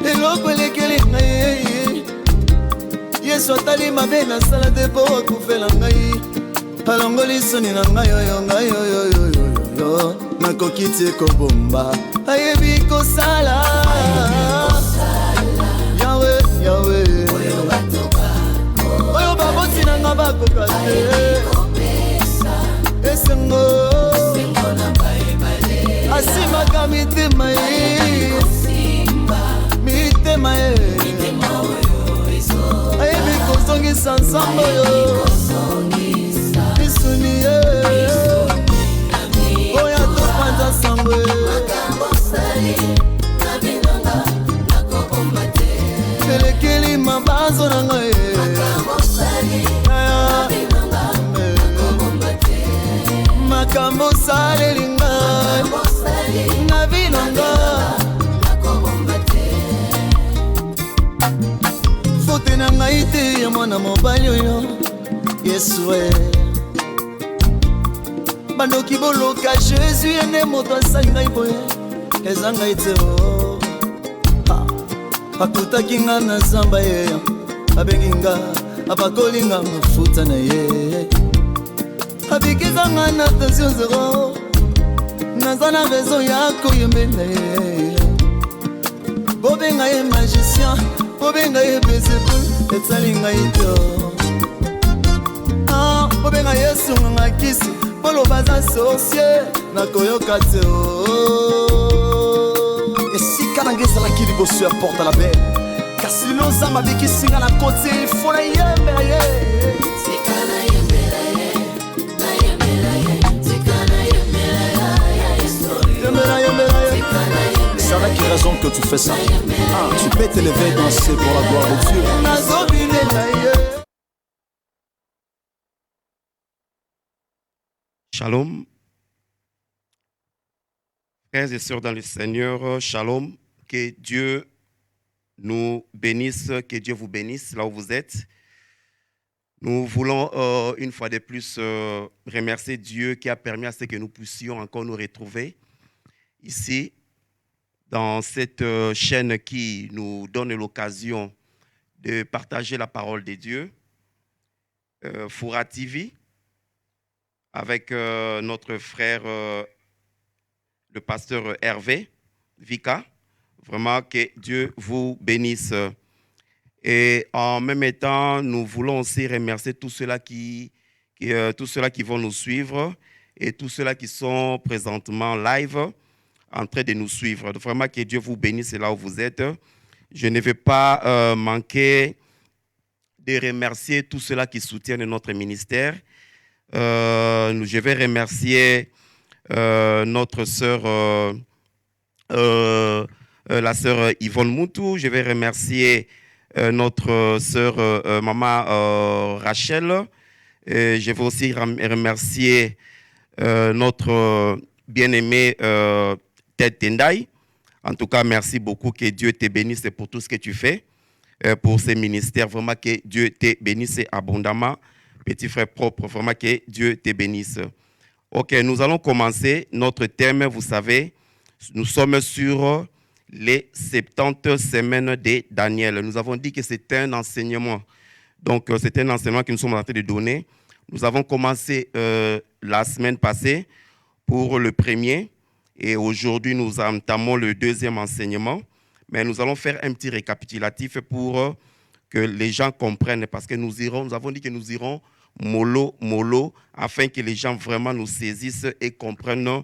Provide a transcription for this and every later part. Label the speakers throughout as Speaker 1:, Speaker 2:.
Speaker 1: eloko elekeli ngai Yesu atali mabe na sala te po akufela ngai alongoli soni na ngai oyo ngai oyo nakoki te kobomba ayebi kosala Yawe Yawe oyo baboti na nga bakoka te esengo asimaka mitema ye mitema ye ayebi kozongisa nsambo yo misuni ye oyo topanza sango elekeli mabazo na ngai makambo saleli ngai na vinanga fote na ngai te ya mwana mobali oyo Yesu bandoki boloka Jésus ene moto asali ngai boye eza ngai te akutaki nga na zamba ye abengi nga apakoli nga mafuta na ye abikiza nga na tension zero naza na raison ya koyembela ye bobenga ye magicien bobenga ye Beelzebul etali ngai te bobenga Yesu nganga kisi boloba aza sorcier nakoyoka te esika na ngai ezalaki liboso ya porte à la baie kasi lelo nzambe abikisi nga na kote ifo na yembela ye
Speaker 2: C'est avec quelle raison que tu fais ça? Tu peux t'élever et danser pour la gloire de Dieu.
Speaker 3: Shalom. Frères et sœurs dans le Seigneur, shalom. Que Dieu nous bénisse, que Dieu vous bénisse là où vous êtes. Nous voulons une fois de plus remercier Dieu qui a permis à ce que nous puissions encore nous retrouver ici, dans cette chaîne qui nous donne l'occasion de partager la parole de Dieu, Foura TV, avec notre frère, le pasteur Hervé Vika. Vraiment que Dieu vous bénisse. Et en même temps, nous voulons aussi remercier tous ceux-là qui vont nous suivre et tous ceux-là qui sont présentement live en train de nous suivre. Donc, vraiment que Dieu vous bénisse là où vous êtes. Je ne vais pas manquer de remercier tous ceux-là qui soutiennent notre ministère. Je vais remercier notre sœur, la sœur Yvonne Moutou. Je vais remercier notre sœur maman Rachel. Je vais aussi remercier notre bien-aimé Ted Tendai. En tout cas, merci beaucoup. Que Dieu te bénisse pour tout ce que tu fais pour ces ministères. Vraiment que Dieu te bénisse abondamment. Petit frère propre, vraiment que Dieu te bénisse. Ok, nous allons commencer notre thème. Vous savez, nous sommes sur les 70 semaines de Daniel. Nous avons dit que c'est un enseignement. Donc, c'est un enseignement que nous sommes en train de donner. Nous avons commencé la semaine passée pour le premier. Et aujourd'hui, nous entamons le deuxième enseignement. Mais nous allons faire un petit récapitulatif pour que les gens comprennent. Parce que nous avons dit que nous irons mollo, afin que les gens vraiment nous saisissent et comprennent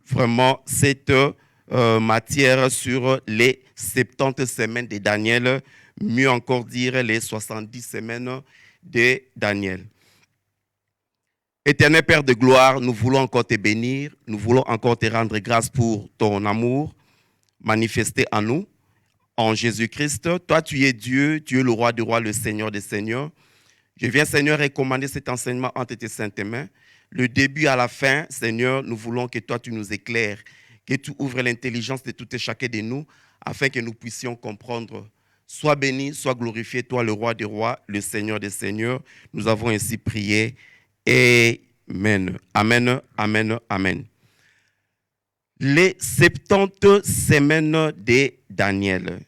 Speaker 3: vraiment cette matière sur les 70 semaines de Daniel, mieux encore dire les 70 semaines de Daniel. Éternel Père de gloire, nous voulons encore te bénir, nous voulons encore te rendre grâce pour ton amour manifesté en nous, en Jésus-Christ. Toi, tu es Dieu, tu es le roi des rois, le Seigneur des seigneurs. Je viens, Seigneur, recommander cet enseignement entre tes saintes mains. Le début à la fin, Seigneur, nous voulons que toi, tu nous éclaires, que tu ouvres l'intelligence de tout et chacun de nous, afin que nous puissions comprendre. Sois béni, sois glorifié, toi, le roi des rois, le Seigneur des seigneurs. Nous avons ainsi prié. Amen. Amen, amen, amen. les 70 semaines de Daniel.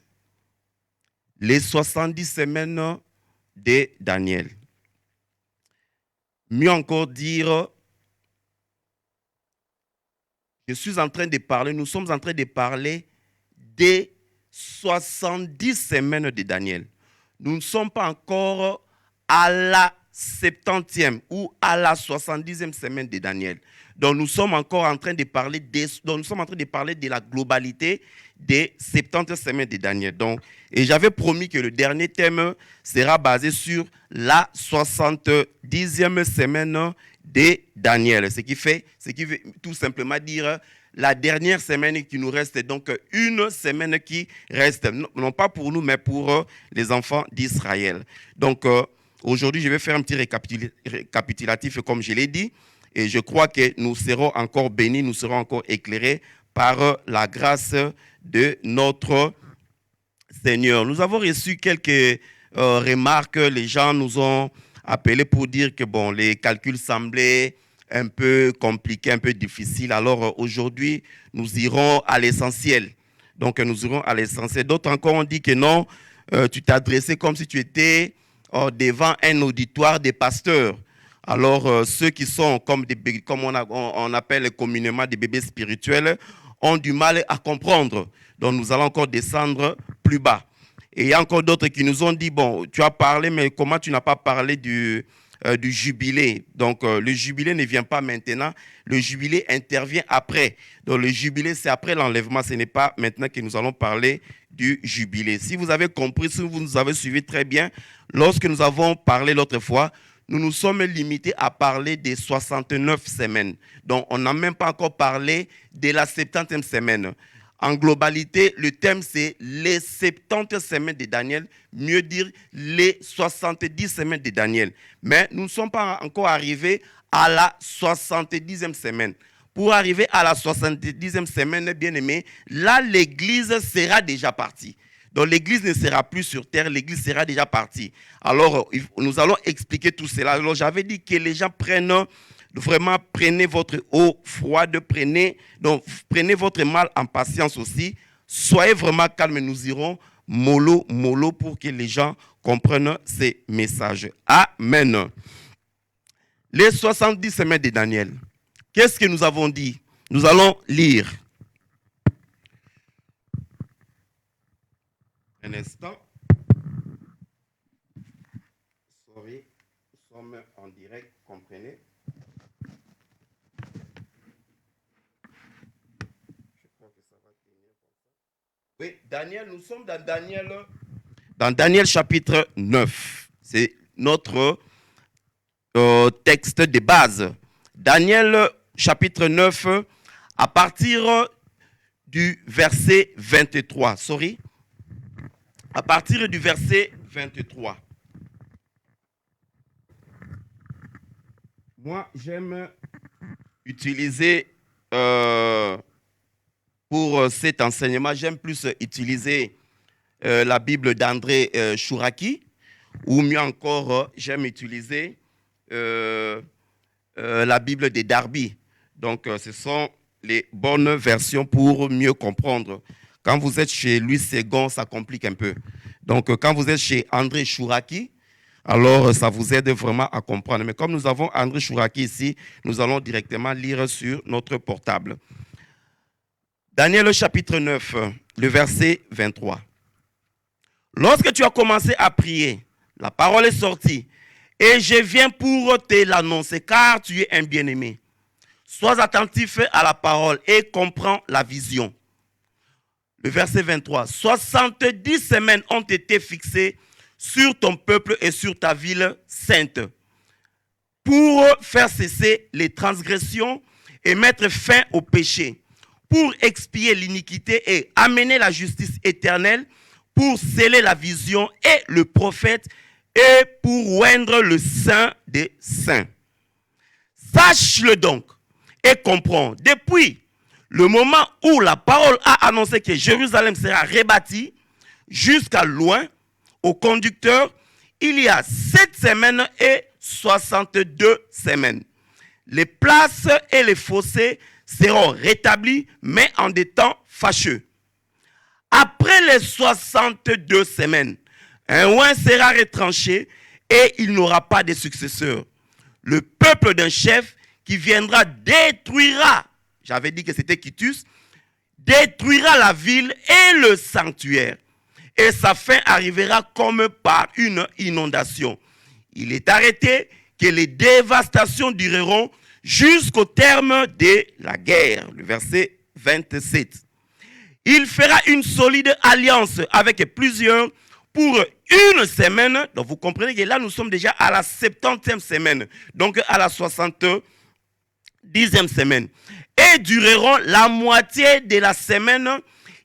Speaker 3: Les 70 semaines de Daniel. Mieux encore dire, je suis en train de parler, nous sommes en train de parler des 70 semaines de Daniel. Nous ne sommes pas encore à la 70e ou à la 70e semaine de Daniel. Donc nous sommes encore en train de parler de la globalité des 70 semaines de Daniel. Donc, et j'avais promis que le dernier thème sera basé sur la 70e semaine de Daniel. Ce qui veut tout simplement dire la dernière semaine qui nous reste, donc une semaine qui reste, non pas pour nous, mais pour les enfants d'Israël. Donc, aujourd'hui, je vais faire un petit récapitulatif, comme je l'ai dit, et je crois que nous serons encore bénis, nous serons encore éclairés par la grâce de notre Seigneur. Nous avons reçu quelques remarques, les gens nous ont appelés pour dire que bon, les calculs semblaient un peu compliqués, un peu difficiles. Alors aujourd'hui, nous irons à l'essentiel. Donc nous irons à l'essentiel. D'autres encore ont dit que non, tu t'adressais comme si tu étais devant un auditoire des pasteurs. Alors ceux qui sont comme on appelle communément des bébés spirituels ont du mal à comprendre. Donc nous allons encore descendre plus bas. Et il y a encore d'autres qui nous ont dit, bon, tu as parlé, mais comment tu n'as pas parlé du jubilé? Donc le jubilé ne vient pas maintenant, le jubilé intervient après. Donc le jubilé, c'est après l'enlèvement, ce n'est pas maintenant que nous allons parler du jubilé. Si vous avez compris, si vous nous avez suivi très bien, lorsque nous avons parlé l'autre fois, nous nous sommes limités à parler des 69 semaines. Donc on n'a même pas encore parlé de la 70e semaine. En globalité, le thème, c'est les 70 semaines de Daniel, mieux dire les 70 semaines de Daniel. Mais nous ne sommes pas encore arrivés à la 70e semaine. Pour arriver à la 70e semaine, bien aimé, là, l'Église sera déjà partie. Donc, l'Église ne sera plus sur terre, l'Église sera déjà partie. Alors, nous allons expliquer tout cela. Alors, j'avais dit que les gens prenez votre eau froide, prenez votre mal en patience aussi. Soyez vraiment calme, nous irons mollo pour que les gens comprennent ces messages. Amen. Les 70 semaines de Daniel. Qu'est-ce que nous avons dit? Nous allons lire. Un instant. Sorry, nous sommes en direct, comprenez. Oui, Daniel, nous sommes dans Daniel chapitre 9. C'est notre texte de base. Daniel chapitre 9, à partir du verset 23. À partir du verset 23. Moi, j'aime utiliser... pour cet enseignement, j'aime plus utiliser la Bible d'André Chouraki, ou mieux encore, j'aime utiliser la Bible de Darby. Donc, ce sont les bonnes versions pour mieux comprendre. Quand vous êtes chez Louis Ségon, ça complique un peu. Donc, quand vous êtes chez André Chouraki, alors ça vous aide vraiment à comprendre. Mais comme nous avons André Chouraki ici, nous allons directement lire sur notre portable. Daniel chapitre 9, le verset 23. Lorsque tu as commencé à prier, la parole est sortie, et je viens pour te l'annoncer, car tu es un bien-aimé. Sois attentif à la parole et comprends la vision. Le verset 23. 70 semaines ont été fixées sur ton peuple et sur ta ville sainte, pour faire cesser les transgressions et mettre fin au péché, pour expier l'iniquité et amener la justice éternelle, pour sceller la vision et le prophète, et pour oindre le saint des saints. Sache-le donc et comprends. Depuis le moment où la parole a annoncé que Jérusalem sera rebâtie, jusqu'à loin, au conducteur, il y a 7 semaines et 62 semaines. Les places et les fossés seront rétablis, mais en des temps fâcheux. Après les 62 semaines, un oint sera retranché et il n'aura pas de successeur. Le peuple d'un chef qui viendra détruira, j'avais dit que c'était Quitus, détruira la ville et le sanctuaire. Et sa fin arrivera comme par une inondation. Il est arrêté que les dévastations dureront jusqu'au terme de la guerre. Le verset 27. Il fera une solide alliance avec plusieurs pour une semaine. Donc vous comprenez que là nous sommes déjà à la 70e semaine. Donc à la 70e semaine. Et dureront la moitié de la semaine.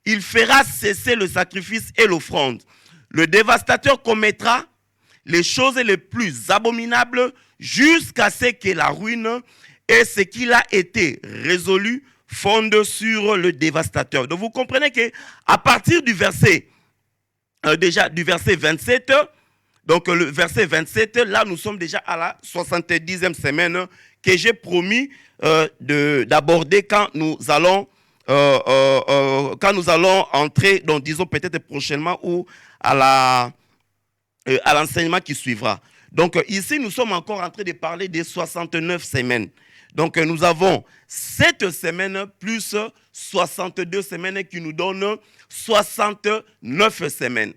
Speaker 3: Il fera cesser le sacrifice et l'offrande. Le dévastateur commettra les choses les plus abominables jusqu'à ce que la ruine et ce qu'il a été résolu fondent sur le dévastateur. Donc vous comprenez que à partir du verset du verset 27, donc le verset 27, là nous sommes déjà à la 70e semaine que j'ai promis d'aborder quand nous allons entrer, donc disons peut-être prochainement ou à l'enseignement qui suivra. Donc ici nous sommes encore en train de parler des 69 semaines. Donc nous avons 7 semaines plus 62 semaines qui nous donnent 69 semaines.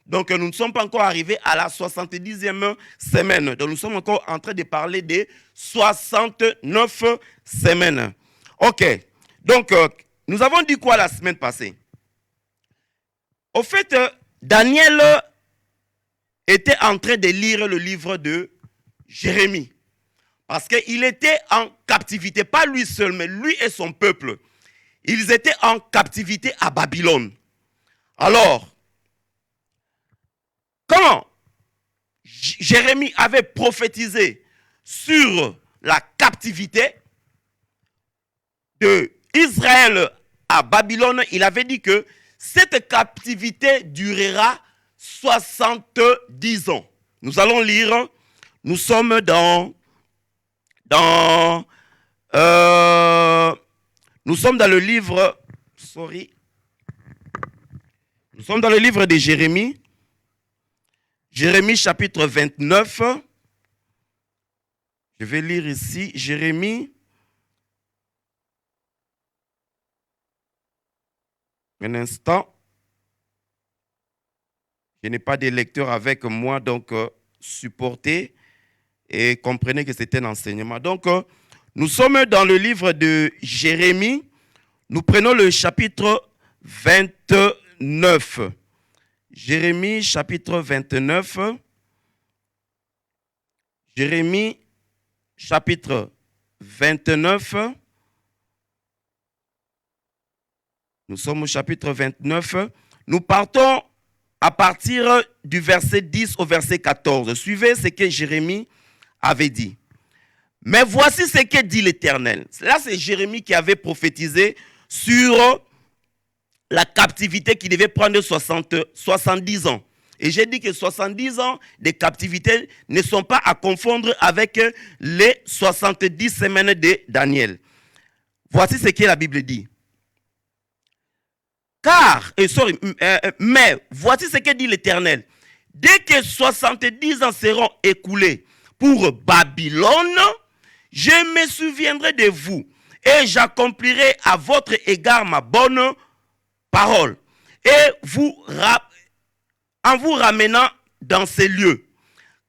Speaker 3: Donc nous ne sommes pas encore arrivés à la 70e semaine. Donc nous sommes encore en train de parler des 69 semaines. Ok. Donc nous avons dit quoi la semaine passée? Au fait, Daniel était en train de lire le livre de Jérémie. Parce qu'il était en captivité, pas lui seul, mais lui et son peuple. Ils étaient en captivité à Babylone. Alors, quand Jérémie avait prophétisé sur la captivité d'Israël à Babylone, il avait dit que cette captivité durera 70 ans. Nous allons lire, nous sommes dans le livre, nous sommes dans le livre de Jérémie, Jérémie chapitre 29. Je vais lire ici, Jérémie. Un instant. Je n'ai pas de lecteur avec moi, donc supportez et comprenez que c'est un enseignement. Donc, nous sommes dans le livre de Jérémie. Nous prenons le chapitre 29. Jérémie, chapitre 29. Jérémie, chapitre 29. Nous sommes au chapitre 29. Nous partons à partir du verset 10 au verset 14. Suivez ce que Jérémie avait dit. Mais voici ce que dit l'Éternel. Là, c'est Jérémie qui avait prophétisé sur la captivité qui devait prendre 70 ans. Et j'ai dit que 70 ans de captivité ne sont pas à confondre avec les 70 semaines de Daniel. Voici ce que la Bible dit. Mais voici ce que dit l'Éternel. Dès que 70 ans seront écoulés pour Babylone, je me souviendrai de vous et j'accomplirai à votre égard ma bonne parole. Et en vous ramenant dans ces lieux,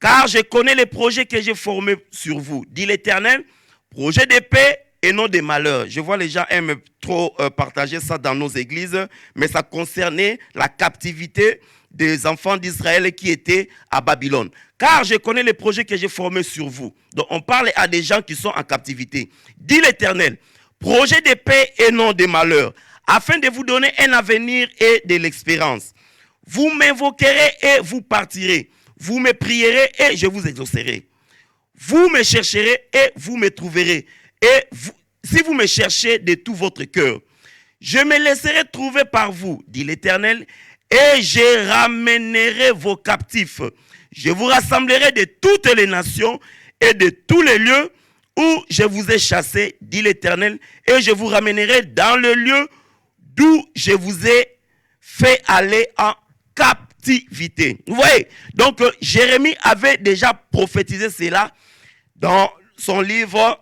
Speaker 3: car je connais les projets que j'ai formés sur vous, dit l'Éternel, projets de paix et non de malheur. Je vois les gens aiment trop partager ça dans nos églises, mais ça concernait la captivité des enfants d'Israël qui étaient à Babylone. Car je connais les projets que j'ai formés sur vous. Donc on parle à des gens qui sont en captivité. Dit l'Éternel, projet de paix et non de malheur, afin de vous donner un avenir et de l'espérance. Vous m'invoquerez et vous partirez. Vous me prierez et je vous exaucerai. Vous me chercherez et vous me trouverez. Et si vous me cherchez de tout votre cœur, je me laisserai trouver par vous, dit l'Éternel, et je ramènerai vos captifs. Je vous rassemblerai de toutes les nations et de tous les lieux où je vous ai chassé, dit l'Éternel, et je vous ramènerai dans le lieu d'où je vous ai fait aller en captivité. Vous voyez, donc Jérémie avait déjà prophétisé cela dans son livre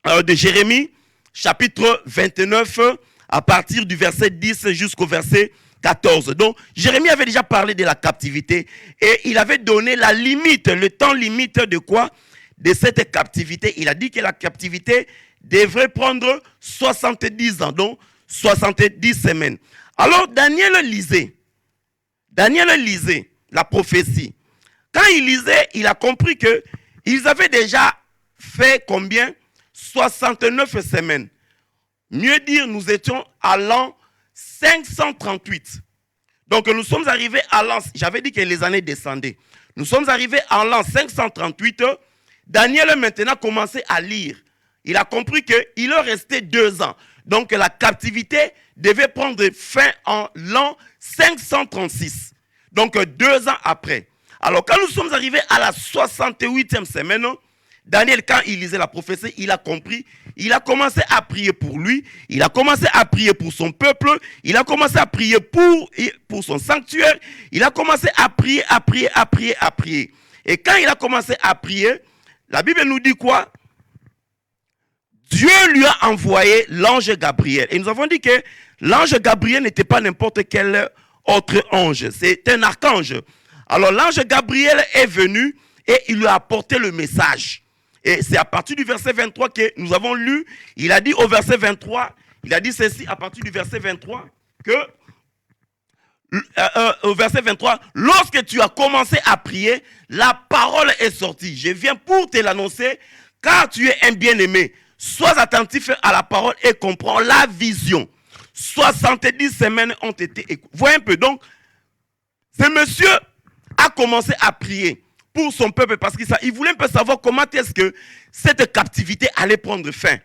Speaker 3: de Jérémie, chapitre 29, à partir du verset 10 jusqu'au verset 14. Donc, Jérémie avait déjà parlé de la captivité et il avait donné la limite, le temps limite de quoi? De cette captivité. Il a dit que la captivité devrait prendre 70 ans, donc 70 semaines. Alors, Daniel lisait la prophétie. Quand il lisait, il a compris que ils avaient déjà fait combien? 69 semaines. Mieux dire, nous étions à l'an 538. Donc nous sommes arrivés à l'an, j'avais dit que les années descendaient. Nous sommes arrivés à l'an 538. Daniel maintenant commençait à lire. Il a compris qu'il leur restait 2 ans. Donc la captivité devait prendre fin en l'an 536. Donc 2 ans après. Alors quand nous sommes arrivés à la 68e semaine, Daniel, quand il lisait la prophétie, il a compris. Il a commencé à prier pour lui. Il a commencé à prier pour son peuple. Il a commencé à prier pour son sanctuaire. Il a commencé à prier. Et quand il a commencé à prier, la Bible nous dit quoi? Dieu lui a envoyé l'ange Gabriel. Et nous avons dit que l'ange Gabriel n'était pas n'importe quel autre ange. C'est un archange. Alors l'ange Gabriel est venu et il lui a apporté le message. Et c'est à partir du verset 23 que nous avons lu. Il a dit au verset 23, il a dit ceci à partir du verset 23, que au verset 23, lorsque tu as commencé à prier, la parole est sortie. Je viens pour te l'annoncer, car tu es un bien-aimé. Sois attentif à la parole et comprends la vision. 70 semaines ont été écoulées. Voyez un peu, donc, ce monsieur a commencé à prier pour son peuple parce qu'il voulait un peu savoir comment est-ce que cette captivité allait prendre fin.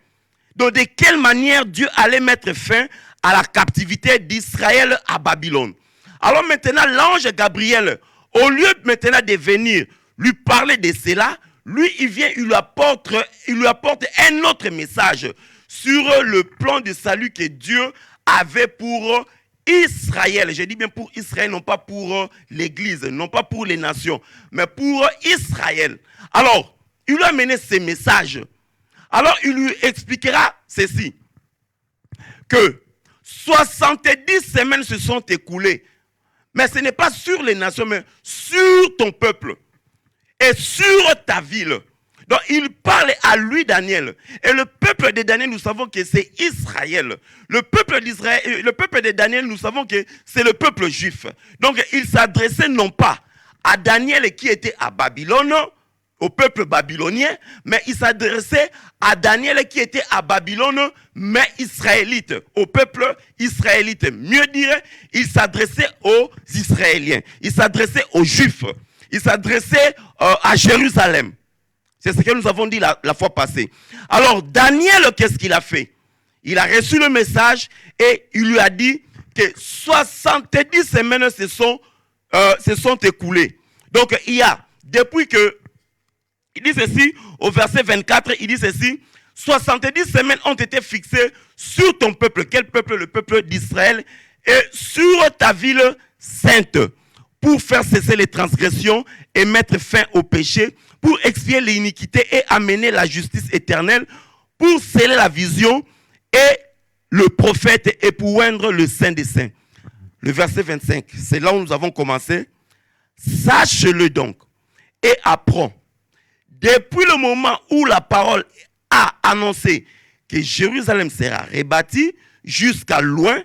Speaker 3: Donc, de quelle manière Dieu allait mettre fin à la captivité d'Israël à Babylone. Alors maintenant, l'ange Gabriel, au lieu maintenant de venir lui parler de cela, lui, il vient, il lui apporte un autre message sur le plan de salut que Dieu avait pour Israël. Je dis bien pour Israël, non pas pour l'église, non pas pour les nations, mais pour Israël. Alors, il lui a amené ces messages. Alors, il lui expliquera ceci, que 70 semaines se sont écoulées, mais ce n'est pas sur les nations, mais sur ton peuple et sur ta ville. Donc, il parle à lui, Daniel. Et le peuple de Daniel, nous savons que c'est Israël. Le peuple de Daniel, nous savons que c'est le peuple juif. Donc, il s'adressait non pas à Daniel qui était à Babylone, au peuple babylonien, mais il s'adressait à Daniel qui était à Babylone, mais israélite, au peuple israélite. Mieux dire, il s'adressait aux Israéliens, il s'adressait aux Juifs, il s'adressait à Jérusalem. C'est ce que nous avons dit la fois passée. Alors, Daniel, qu'est-ce qu'il a fait? Il a reçu le message et il lui a dit que 70 semaines se sont écoulées. Donc, il y a, depuis que, il dit ceci, au verset 24, il dit ceci, 70 semaines ont été fixées sur ton peuple. Quel peuple? Le peuple d'Israël. Et sur ta ville sainte, pour faire cesser les transgressions et mettre fin au péché, pour expier l'iniquité et amener la justice éternelle, pour sceller la vision et le prophète et pour oindre le Saint des Saints. Le verset 25, c'est là où nous avons commencé. Sache-le donc et apprends. Depuis le moment où la parole a annoncé que Jérusalem sera rebâtie jusqu'à loin,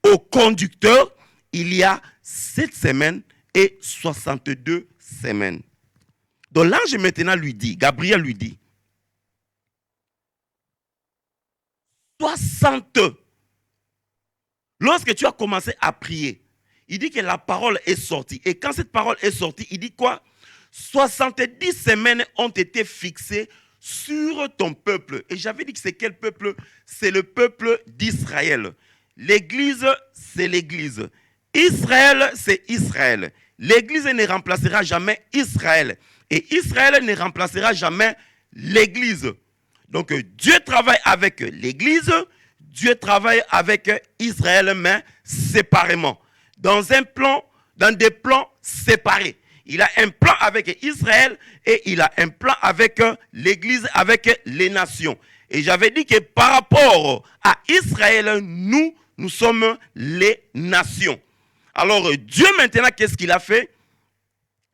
Speaker 3: au conducteur, il y a 7 semaines et 62 semaines. Donc l'ange maintenant lui dit, Gabriel lui dit, 60. Lorsque tu as commencé à prier, il dit que la parole est sortie. Et quand cette parole est sortie, il dit quoi? 70 semaines ont été fixées sur ton peuple. Et j'avais dit que c'est quel peuple? C'est le peuple d'Israël. L'église, c'est l'église. Israël, c'est Israël. L'église ne remplacera jamais Israël. Et Israël ne remplacera jamais l'église. Donc Dieu travaille avec l'Église, Dieu travaille avec Israël, mais séparément. Dans des plans séparés. Il a un plan avec Israël et il a un plan avec l'Église, avec les nations. Et j'avais dit que par rapport à Israël, nous sommes les nations. Alors Dieu maintenant, qu'est-ce qu'il a fait?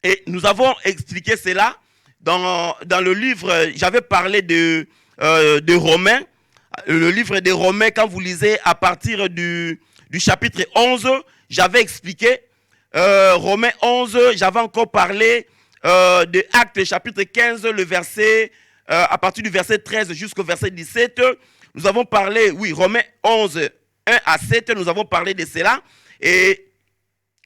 Speaker 3: Et nous avons expliqué cela dans le livre, j'avais parlé de Romains. Le livre des Romains, quand vous lisez à partir du chapitre 11, j'avais expliqué Romains 11, j'avais encore parlé de Actes chapitre 15, le verset, à partir du verset 13 jusqu'au verset 17. Nous avons parlé, oui, Romains 11, 1 à 7, nous avons parlé de cela. Et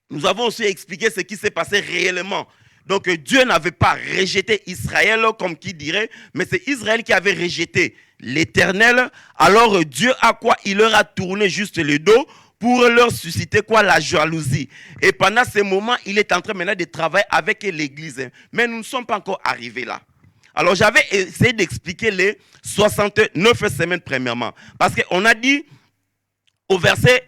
Speaker 3: nous avons aussi expliqué ce qui s'est passé réellement. Donc Dieu n'avait pas rejeté Israël comme qui dirait, mais c'est Israël qui avait rejeté l'Éternel. Alors Dieu a quoi? Il leur a tourné juste le dos pour leur susciter quoi? La jalousie. Et pendant ce moment, il est en train maintenant de travailler avec l'Église. Mais nous ne sommes pas encore arrivés là. Alors j'avais essayé d'expliquer les 69 semaines premièrement. Parce qu'on a dit au verset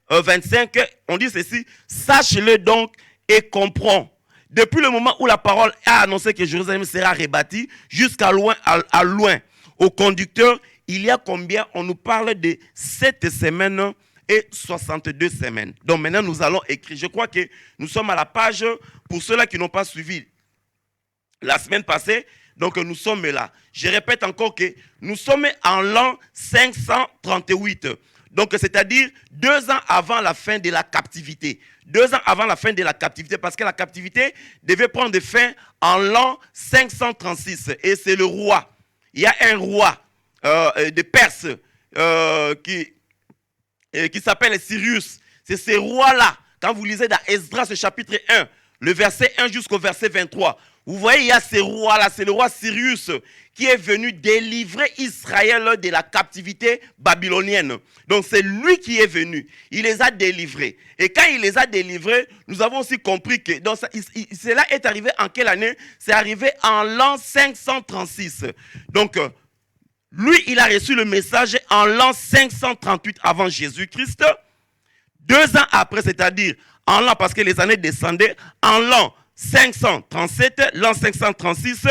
Speaker 3: 25, on dit ceci: sache-le donc et comprends. Depuis le moment où la parole a annoncé que Jérusalem sera rebâtie, jusqu'à loin, à loin, au conducteur, il y a combien? On nous parle de 7 semaines et 62 semaines. Donc maintenant, nous allons écrire. Je crois que nous sommes à la page, pour ceux-là qui n'ont pas suivi la semaine passée, donc nous sommes là. Je répète encore que nous sommes en l'an 538. Donc, c'est-à-dire 2 ans avant la fin de la captivité. 2 ans avant la fin de la captivité, parce que la captivité devait prendre fin en l'an 536. Et c'est le roi. Il y a un roi de Perse qui s'appelle Cyrus. C'est ce roi-là, quand vous lisez dans Esdras chapitre 1, le verset 1 jusqu'au verset 23, vous voyez, il y a ce roi-là, c'est le roi Cyrus qui est venu délivrer Israël de la captivité babylonienne. Donc c'est lui qui est venu, il les a délivrés. Et quand il les a délivrés, nous avons aussi compris que cela est arrivé en quelle année? C'est arrivé en l'an 536. Donc lui, il a reçu le message en l'an 538 avant Jésus-Christ. 2 ans après, c'est-à-dire en l'an, parce que les années descendaient, en l'an 537, l'an 536,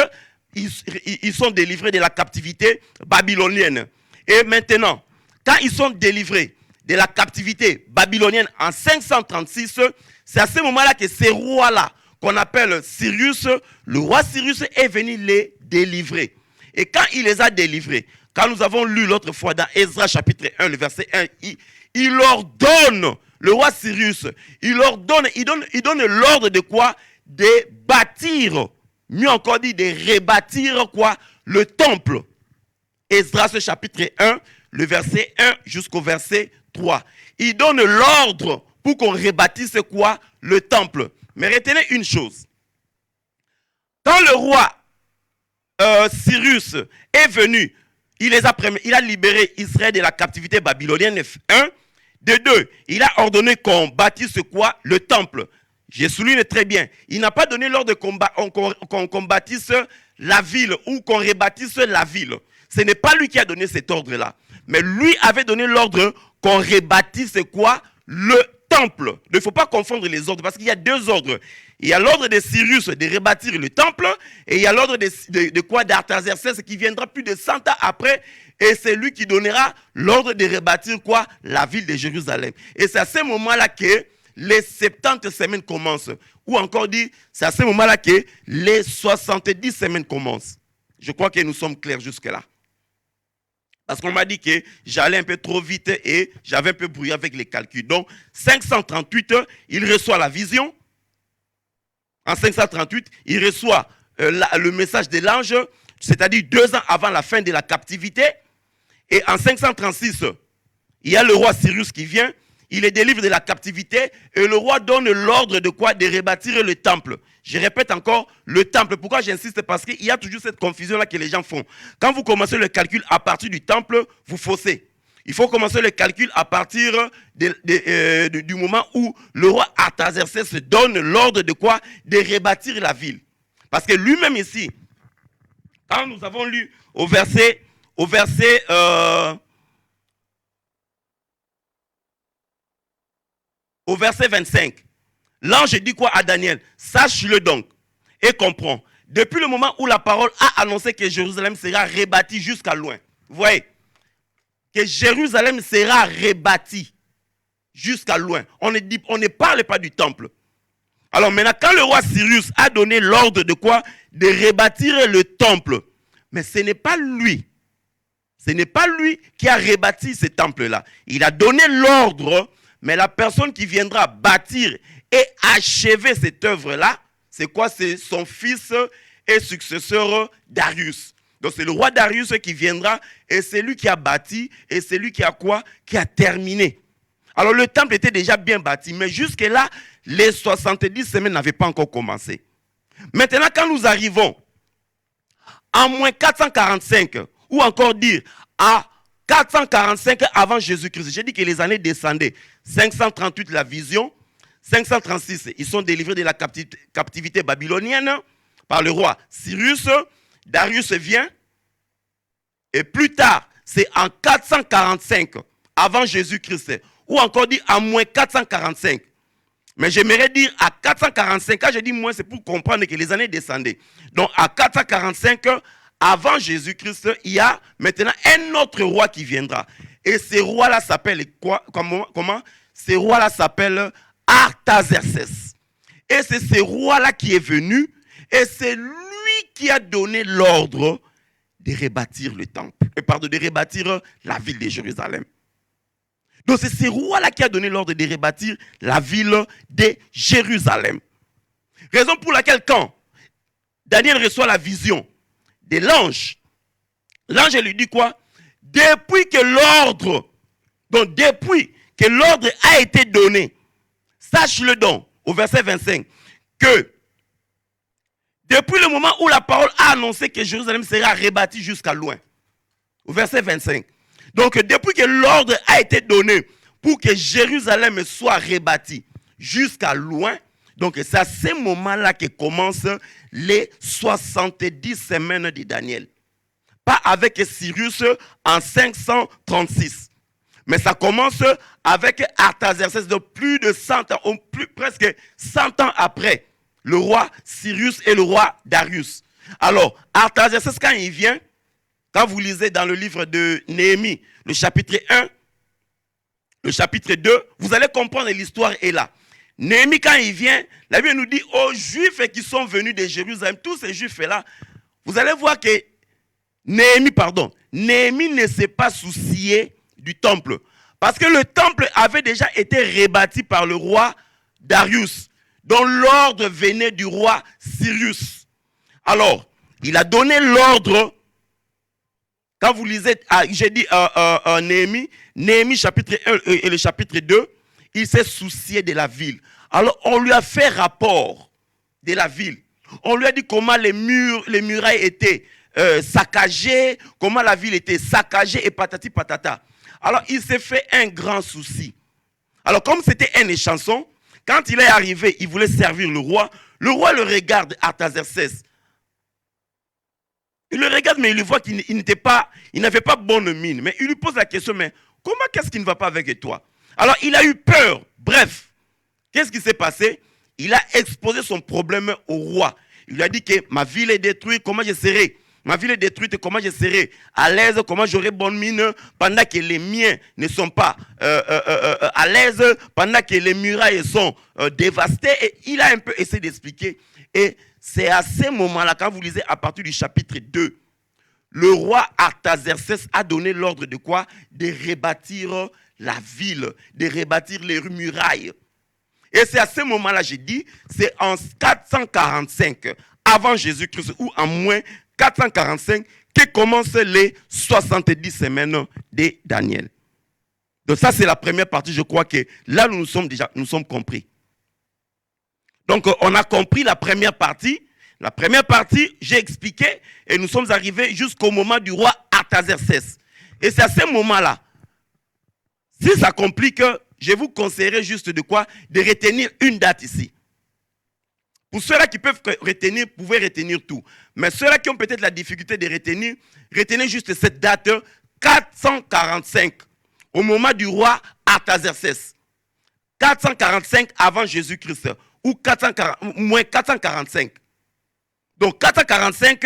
Speaker 3: ils sont délivrés de la captivité babylonienne. Et maintenant, quand ils sont délivrés de la captivité babylonienne en 536, c'est à ce moment-là que ces rois-là, qu'on appelle Cyrus, le roi Cyrus est venu les délivrer. Et quand il les a délivrés, quand nous avons lu l'autre fois dans Esdras chapitre 1, le verset 1, il leur donne, le roi Cyrus, il donne l'ordre de quoi? De bâtir, mieux encore dit, de rebâtir quoi? Le temple. Esdras chapitre 1, le verset 1 jusqu'au verset 3. Il donne l'ordre pour qu'on rebâtisse quoi? Le temple. Mais retenez une chose. Quand le roi Cyrus est venu, il a libéré Israël de la captivité babylonienne, 1. De 2, il a ordonné qu'on bâtisse quoi? Le temple. Je souligne très bien. Il n'a pas donné l'ordre qu'on bâtisse la ville ou qu'on rebâtisse la ville. Ce n'est pas lui qui a donné cet ordre-là. Mais lui avait donné l'ordre qu'on rebâtisse quoi? Le temple. Il ne faut pas confondre les ordres parce qu'il y a 2 ordres. Il y a l'ordre de Cyrus de rebâtir le temple et il y a l'ordre de quoi? D'Artaxerxès qui viendra plus de 100 ans après. Et c'est lui qui donnera l'ordre de rebâtir quoi? La ville de Jérusalem. Et c'est à ce moment-là que les 70 semaines commencent. Ou encore dit, c'est à ce moment-là que les 70 semaines commencent. Je crois que nous sommes clairs jusque-là. Parce qu'on m'a dit que j'allais un peu trop vite et j'avais un peu brouillé avec les calculs. Donc, 538, il reçoit la vision. En 538, il reçoit le message de l'ange, c'est-à-dire 2 ans avant la fin de la captivité. Et en 536, il y a le roi Cyrus qui vient, il les délivre de la captivité et le roi donne l'ordre de quoi? De rebâtir le temple. Je répète encore, le temple. Pourquoi j'insiste? Parce qu'il y a toujours cette confusion-là que les gens font. Quand vous commencez le calcul à partir du temple, vous faussez. Il faut commencer le calcul à partir du moment où le roi Artaxerxès donne l'ordre de quoi? De rebâtir la ville. Parce que lui-même ici, Quand nous avons lu au verset 25, l'ange dit quoi à Daniel? Sache-le donc et comprends. Depuis le moment où la parole a annoncé que Jérusalem sera rebâtie jusqu'à loin. Vous voyez? Que Jérusalem sera rebâtie jusqu'à loin. On ne parle pas du temple. Alors maintenant, quand le roi Cyrus a donné l'ordre de quoi? De rebâtir le temple. Mais ce n'est pas lui. Ce n'est pas lui qui a rebâti ce temple-là. Il a donné l'ordre, mais la personne qui viendra bâtir et achever cette œuvre-là, c'est quoi? C'est son fils et successeur Darius. Donc c'est le roi Darius qui viendra et c'est lui qui a bâti et c'est lui qui a quoi? Qui a terminé. Alors le temple était déjà bien bâti, mais jusque-là, les 70 semaines n'avaient pas encore commencé. Maintenant, quand nous arrivons en moins 445, ou encore dire à 445 avant Jésus-Christ, j'ai dit que les années descendaient. 538 la vision, 536 ils sont délivrés de la captivité babylonienne par le roi Cyrus. Darius vient et plus tard, c'est en 445 avant Jésus-Christ, ou encore dit en moins 445. Mais j'aimerais dire à 445, quand je dis moins, c'est pour comprendre que les années descendaient. Donc à 445, avant Jésus-Christ, il y a maintenant un autre roi qui viendra. Et ce roi-là s'appelle quoi? Comment? Ce roi-là s'appelle Artaxerxès. Et c'est ce roi-là qui est venu, et c'est lui qui a donné l'ordre de rebâtir le temple, de rebâtir la ville de Jérusalem. Donc c'est ce roi-là qui a donné l'ordre de rebâtir la ville de Jérusalem. Raison pour laquelle quand Daniel reçoit la vision de l'ange, l'ange lui dit quoi? Depuis que l'ordre a été donné, sache-le donc, au verset 25, que depuis le moment où la parole a annoncé que Jérusalem sera rebâtie jusqu'à loin, au verset 25, donc depuis que l'ordre a été donné pour que Jérusalem soit rebâtie jusqu'à loin, donc c'est à ce moment-là que commencent les 70 semaines de Daniel. Pas avec Cyrus en 536. Mais ça commence avec Artaxerxès de plus de 100 ans, presque 100 ans après le roi Cyrus et le roi Darius. Alors, Artaxerxès, quand il vient, quand vous lisez dans le livre de Néhémie, le chapitre 1, le chapitre 2, vous allez comprendre l'histoire est là. Néhémie, quand il vient, la Bible nous dit aux Juifs qui sont venus de Jérusalem, tous ces Juifs-là, vous allez voir que Néhémie ne s'est pas soucié du temple. Parce que le temple avait déjà été rebâti par le roi Darius, dont l'ordre venait du roi Cyrus. Alors, il a donné l'ordre. Quand vous lisez, j'ai dit Néhémie chapitre 1 et le chapitre 2, il s'est soucié de la ville. Alors, on lui a fait rapport de la ville. On lui a dit comment les murailles étaient saccagées, comment la ville était saccagée et patati patata. Alors, il s'est fait un grand souci. Alors, comme c'était un échanson, quand il est arrivé, il voulait servir le roi le regarde, Artaxerxès. Il le regarde, mais il voit qu'il n'avait pas bonne mine. Mais il lui pose la question, mais qu'est-ce qui ne va pas avec toi? Alors, il a eu peur. Bref, qu'est-ce qui s'est passé? Il a exposé son problème au roi. Il lui a dit que ma ville est détruite, comment je serai? Ma ville est détruite, comment je serai à l'aise, comment j'aurai bonne mine pendant que les miens ne sont pas à l'aise, pendant que les murailles sont dévastées. Et il a un peu essayé d'expliquer. Et c'est à ce moment-là, quand vous lisez à partir du chapitre 2, le roi Artaxerxès a donné l'ordre de quoi? De rebâtir la ville, de rebâtir les murailles. Et c'est à ce moment-là, j'ai dit, c'est en 445 avant Jésus-Christ ou en moins 445 que commencent les 70 semaines de Daniel. Donc ça, c'est la première partie. Je crois que là, nous sommes compris. Donc, on a compris la première partie. La première partie, j'ai expliqué et nous sommes arrivés jusqu'au moment du roi Artaxerxès. Et c'est à ce moment-là, si ça complique, je vous conseillerais juste de quoi? De retenir une date ici. Pour ceux-là qui peuvent retenir, pouvaient retenir tout. Mais ceux-là qui ont peut-être la difficulté de retenir, retenez juste cette date 445, au moment du roi Artaxerxès. 445 avant Jésus-Christ, ou moins 445. Donc 445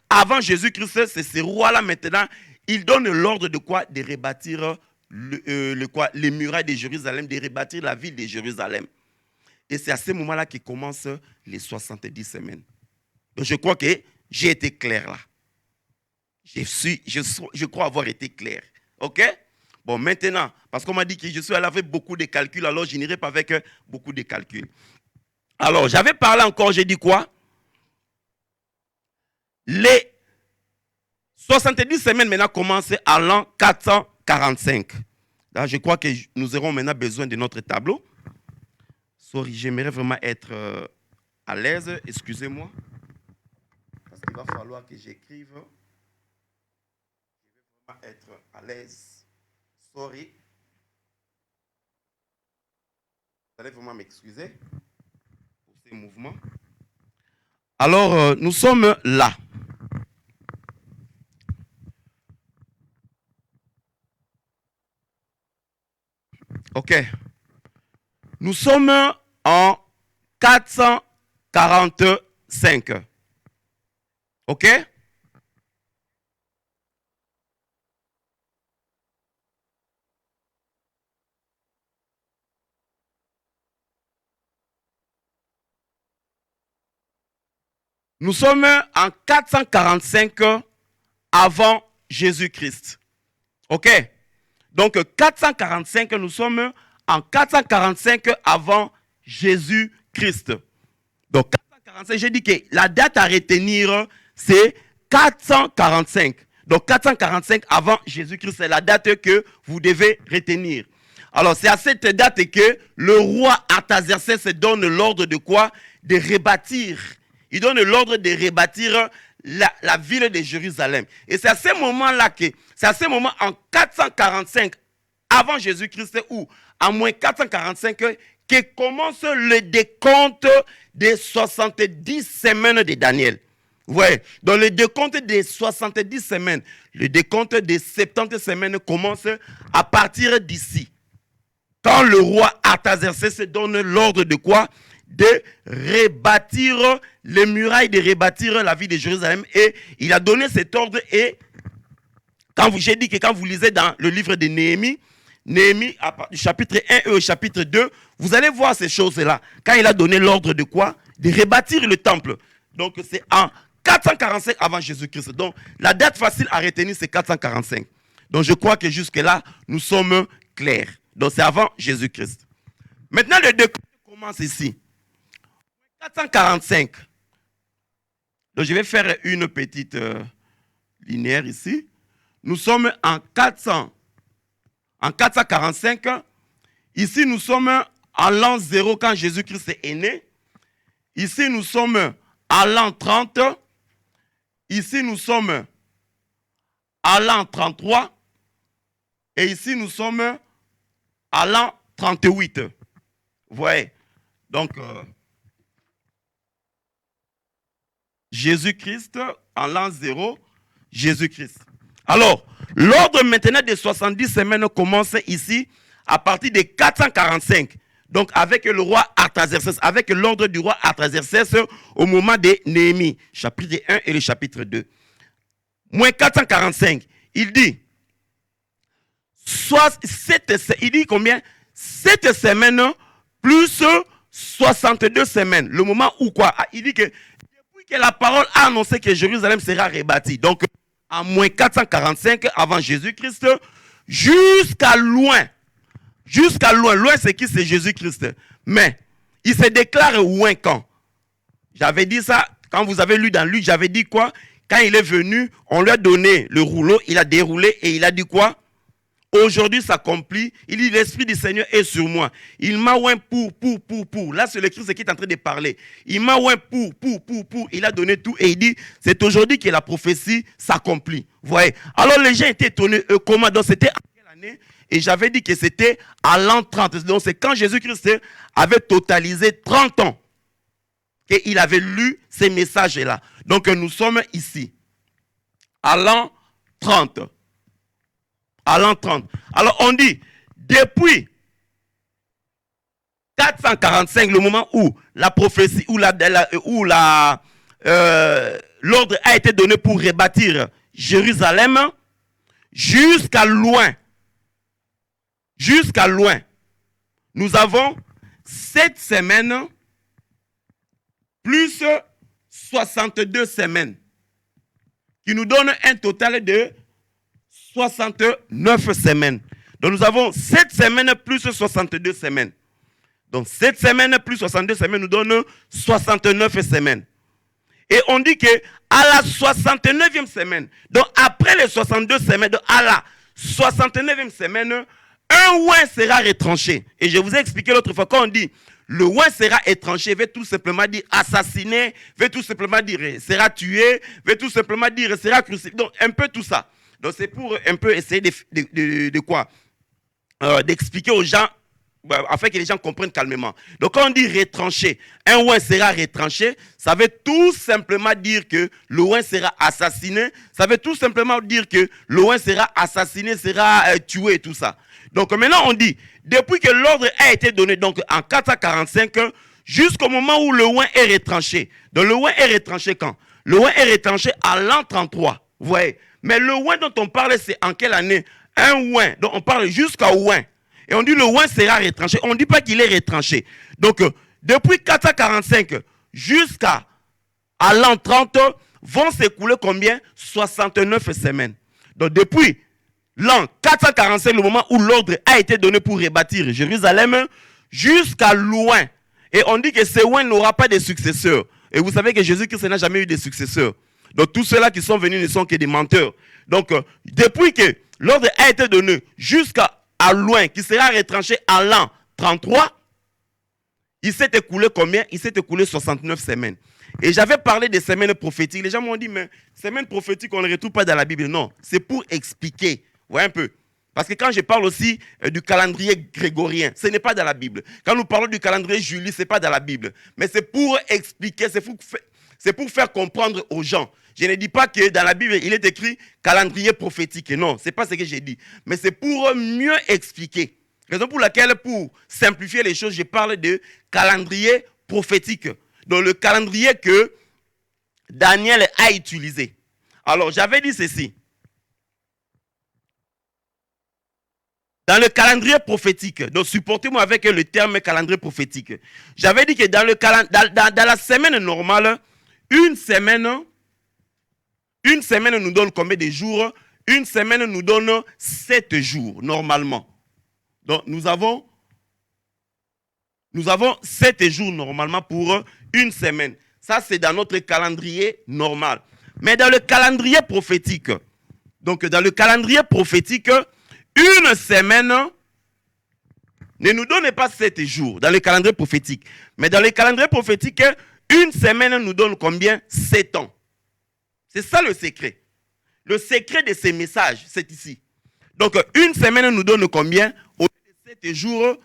Speaker 3: avant Jésus-Christ, c'est ce roi-là maintenant, il donne l'ordre de quoi? De rebâtir les murailles de Jérusalem, de rebâtir la ville de Jérusalem. Et c'est à ce moment-là que commencent les 70 semaines. Donc je crois que j'ai été clair là. Je crois avoir été clair. OK? Bon, maintenant, parce qu'on m'a dit que je suis allé avec beaucoup de calculs, alors je n'irai pas avec beaucoup de calculs. Alors, j'avais parlé encore, j'ai dit quoi? Les 70 semaines maintenant commencent à l'an 445. Là, je crois que nous aurons maintenant besoin de notre tableau. Sorry, j'aimerais vraiment être à l'aise, excusez-moi. Parce qu'il va falloir que j'écrive. Je vais vraiment être à l'aise. Sorry. Vous allez vraiment m'excuser pour ces mouvements. Alors, nous sommes là. OK. Nous sommes en 445. OK? Nous sommes en 445 avant Jésus-Christ. OK? Donc 445, nous sommes en 445 avant Jésus-Christ. Donc 445, j'ai dit que la date à retenir, c'est 445. Donc 445 avant Jésus-Christ, c'est la date que vous devez retenir. Alors c'est à cette date que le roi Artaxerxès donne l'ordre de quoi? De rebâtir. Il donne l'ordre de rebâtir la ville de Jérusalem. Et c'est à ce moment-là c'est à ce moment en 445 avant Jésus-Christ ou en moins 445 que commence le décompte des 70 semaines de Daniel. Ouais, dans le décompte des 70 semaines, le décompte des 70 semaines commence à partir d'ici. Quand le roi Artaxerxès se donne l'ordre de quoi? De rebâtir les murailles, de rebâtir la ville de Jérusalem. Et il a donné cet ordre. Et j'ai dit que quand vous lisez dans le livre de Néhémie, du chapitre 1 et au chapitre 2, vous allez voir ces choses-là. Quand il a donné l'ordre de quoi? De rebâtir le temple. Donc c'est en 445 avant Jésus-Christ. Donc la date facile à retenir, c'est 445. Donc je crois que jusque-là, nous sommes clairs. Donc c'est avant Jésus-Christ. Maintenant, le décompte commence ici. 445. Donc je vais faire une petite linéaire ici. Nous sommes en 445. Ici, nous sommes en l'an 0 quand Jésus-Christ est né. Ici, nous sommes à l'an 30. Ici, nous sommes à l'an 33. Et ici, nous sommes à l'an 38. Vous voyez? Donc, Jésus-Christ, en l'an 0, Jésus-Christ. Alors, l'ordre maintenant des 70 semaines commence ici à partir de 445. Donc, avec le roi Artaxerxès, avec l'ordre du roi Artaxerxès au moment de Néhémie, chapitre 1 et le chapitre 2. Moins 445, il dit, il dit combien? 7 semaines plus 62 semaines. Le moment où quoi? Il dit que depuis que la parole a annoncé que Jérusalem sera rebâtie, donc en moins 445 avant Jésus-Christ, jusqu'à loin. Jusqu'à loin. Loin, c'est qui? C'est Jésus-Christ. Mais il se déclare loin quand? J'avais dit ça, quand vous avez lu dans Luc, j'avais dit quoi? Quand il est venu, on lui a donné le rouleau, il a déroulé et il a dit quoi? Aujourd'hui s'accomplit. Il dit, l'Esprit du Seigneur est sur moi. Il m'a oint pour. Là, c'est le Christ qui est en train de parler. Il m'a oint pour. Il a donné tout et il dit, c'est aujourd'hui que la prophétie s'accomplit. Vous voyez? Alors, les gens étaient étonnés. Comment? Donc, c'était en quelle année? Et j'avais dit que c'était à l'an 30. Donc, c'est quand Jésus-Christ avait totalisé 30 ans qu'il avait lu ces messages-là. Donc nous sommes ici, à l'an 30. À l'an 30. Alors on dit, depuis 445, le moment où la prophétie, où l'ordre a été donné pour rebâtir Jérusalem, jusqu'à loin, nous avons 7 semaines plus 62 semaines, qui nous donne un total de 69 semaines. Donc nous avons 7 semaines plus 62 semaines. Donc 7 semaines plus 62 semaines nous donne 69 semaines. Et on dit que à la 69e semaine, donc après les 62 semaines, donc à la 69e semaine, un oint sera retranché. Et je vous ai expliqué l'autre fois, quand on dit le oint sera étranché, veut tout simplement dire assassiné, veut tout simplement dire sera tué, veut tout simplement dire sera crucifié. Donc un peu tout ça. Donc c'est pour un peu essayer de quoi d'expliquer aux gens, afin que les gens comprennent calmement. Donc quand on dit retranché, un oint sera retranché, ça veut tout simplement dire que le oint sera assassiné, ça veut tout simplement dire que le oint sera assassiné, sera tué et tout ça. Donc maintenant on dit, depuis que l'ordre a été donné donc en 445, jusqu'au moment où le oint est retranché. Donc le oint est retranché quand? Le oint est retranché à l'an 33, vous voyez. Mais le oint dont on parle, c'est en quelle année? Un oint, donc on parle jusqu'à oint. Et on dit le oint sera retranché. On ne dit pas qu'il est retranché. Donc, depuis 445 jusqu'à l'an 30, vont s'écouler combien? 69 semaines. Donc, depuis l'an 445, le moment où l'ordre a été donné pour rebâtir Jérusalem, jusqu'à loin. Et on dit que ce oint n'aura pas de successeurs. Et vous savez que Jésus-Christ n'a jamais eu de successeurs. Donc, tous ceux-là qui sont venus ne sont que des menteurs. Donc, depuis que l'ordre a été donné jusqu'à loin, qui sera retranché en l'an 33, il s'est écoulé combien? Il s'est écoulé 69 semaines. Et j'avais parlé des semaines prophétiques. Les gens m'ont dit, mais semaines prophétiques, on ne les retrouve pas dans la Bible. Non, c'est pour expliquer. Vous voyez un peu? Parce que quand je parle aussi du calendrier grégorien, ce n'est pas dans la Bible. Quand nous parlons du calendrier juillet, ce n'est pas dans la Bible. Mais c'est pour expliquer, c'est pour faire comprendre aux gens. Je ne dis pas que dans la Bible, il est écrit calendrier prophétique. Non, ce n'est pas ce que j'ai dit. Mais c'est pour mieux expliquer. Raison pour laquelle, pour simplifier les choses, je parle de calendrier prophétique. Donc le calendrier que Daniel a utilisé. Alors, j'avais dit ceci. Dans le calendrier prophétique, donc supportez-moi avec le terme calendrier prophétique. J'avais dit que dans la semaine normale, une semaine nous donne combien de jours? Une semaine nous donne 7 jours, normalement. Donc, nous avons 7 jours, normalement, pour une semaine. Ça, c'est dans notre calendrier normal. Mais dans le calendrier prophétique, une semaine ne nous donne pas 7 jours dans le calendrier prophétique. Mais dans le calendrier prophétique, une semaine nous donne combien? 7 ans. C'est ça le secret. Le secret de ces messages, c'est ici. Donc, une semaine nous donne combien? Au lieu de 7 jours,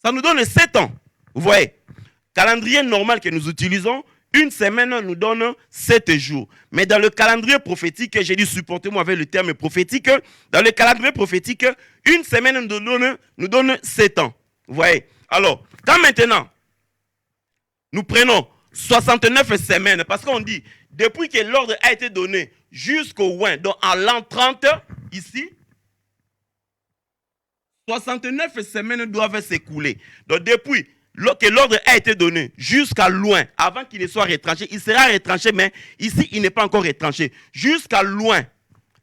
Speaker 3: ça nous donne 7 ans. Vous voyez? Calendrier normal que nous utilisons, une semaine nous donne 7 jours. Mais dans le calendrier prophétique, j'ai dit supportez-moi avec le terme prophétique, dans le calendrier prophétique, une semaine nous donne 7 ans. Vous voyez? Alors, quand maintenant, nous prenons 69 semaines, parce qu'on dit, depuis que l'ordre a été donné jusqu'au oint, donc en l'an 30, ici, 69 semaines doivent s'écouler. Donc depuis que l'ordre a été donné jusqu'à loin, avant qu'il ne soit retranché, il sera retranché, mais ici, il n'est pas encore retranché. Jusqu'à loin,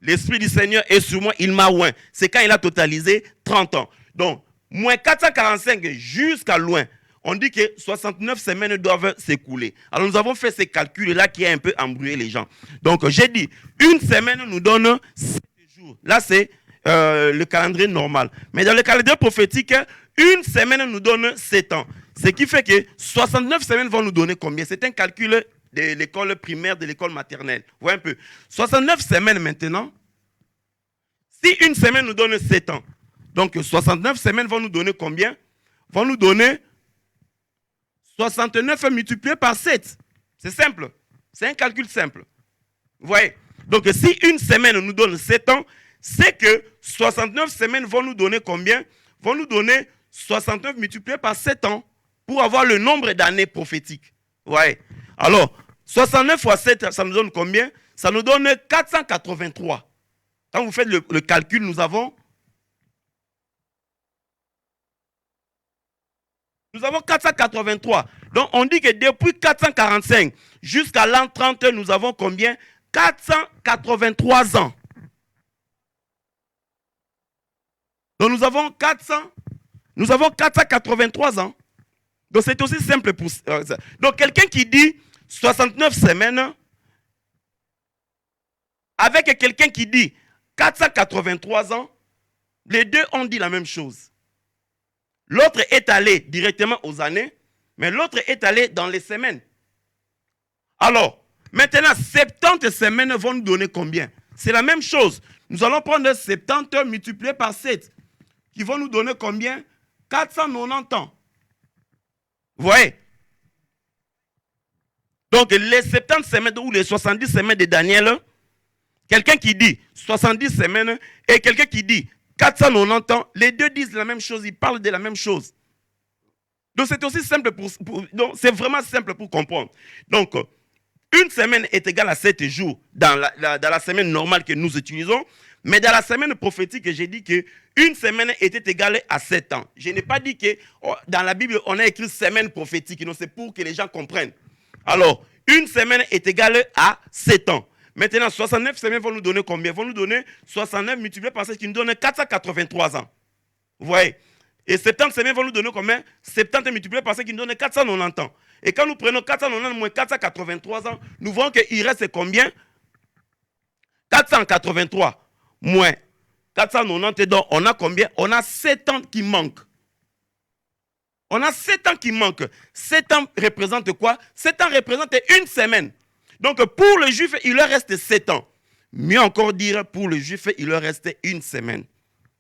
Speaker 3: l'Esprit du Seigneur est sur moi, il m'a oint. C'est quand il a totalisé 30 ans. Donc, moins 445 jusqu'à loin, on dit que 69 semaines doivent s'écouler. Alors, nous avons fait ces calculs-là qui a un peu embrouillé les gens. Donc, j'ai dit, une semaine nous donne 7 jours. Là, c'est le calendrier normal. Mais dans le calendrier prophétique, une semaine nous donne 7 ans. Ce qui fait que 69 semaines vont nous donner combien? C'est un calcul de l'école primaire, de l'école maternelle. Vous voyez un peu. 69 semaines maintenant, si une semaine nous donne 7 ans, donc 69 semaines vont nous donner combien? Vont nous donner 69 multiplié par 7. C'est simple. C'est un calcul simple. Vous voyez? Donc, si une semaine nous donne 7 ans, c'est que 69 semaines vont nous donner combien? Vont nous donner 69 multiplié par 7 ans pour avoir le nombre d'années prophétiques. Vous voyez? Alors, 69 fois 7, ça nous donne combien? Ça nous donne 483. Quand vous faites le calcul, nous avons 483. Donc, on dit que depuis 445 jusqu'à l'an 30, nous avons combien? 483 ans. Donc, nous avons 483 ans. Donc, c'est aussi simple pour ça. Donc, quelqu'un qui dit 69 semaines, avec quelqu'un qui dit 483 ans, les deux ont dit la même chose. L'autre est allé directement aux années, mais l'autre est allé dans les semaines. Alors, maintenant, 70 semaines vont nous donner combien? C'est la même chose. Nous allons prendre 70 multiplié par 7, qui vont nous donner combien? 490 ans. Vous voyez? Donc, les 70 semaines ou les 70 semaines de Daniel, quelqu'un qui dit 70 semaines et quelqu'un qui dit 490 ans, les deux disent la même chose, ils parlent de la même chose. Donc, c'est aussi simple donc, c'est vraiment simple pour comprendre. Donc, une semaine est égale à 7 jours dans la semaine normale que nous utilisons, mais dans la semaine prophétique, j'ai dit qu'une semaine était égale à 7 ans. Je n'ai pas dit que dans la Bible, on a écrit semaine prophétique, non, c'est pour que les gens comprennent. Alors, une semaine est égale à 7 ans. Maintenant, 69 semaines vont nous donner combien? Vont nous donner 69 multiplié par 7 qui nous donne 483 ans. Vous voyez? Et 70 semaines vont nous donner combien? 70 multiplié par 7 qui nous donne 490 ans. Et quand nous prenons 490 moins 483 ans, nous voyons qu'il reste combien? 483 moins 490, donc on a combien? On a 7 ans qui manquent. On a 7 ans qui manquent. 7 ans représente quoi? 7 ans représente une semaine. Donc, pour le juif, il leur reste 7 ans. Mieux encore dire, pour le juif, il leur reste une semaine.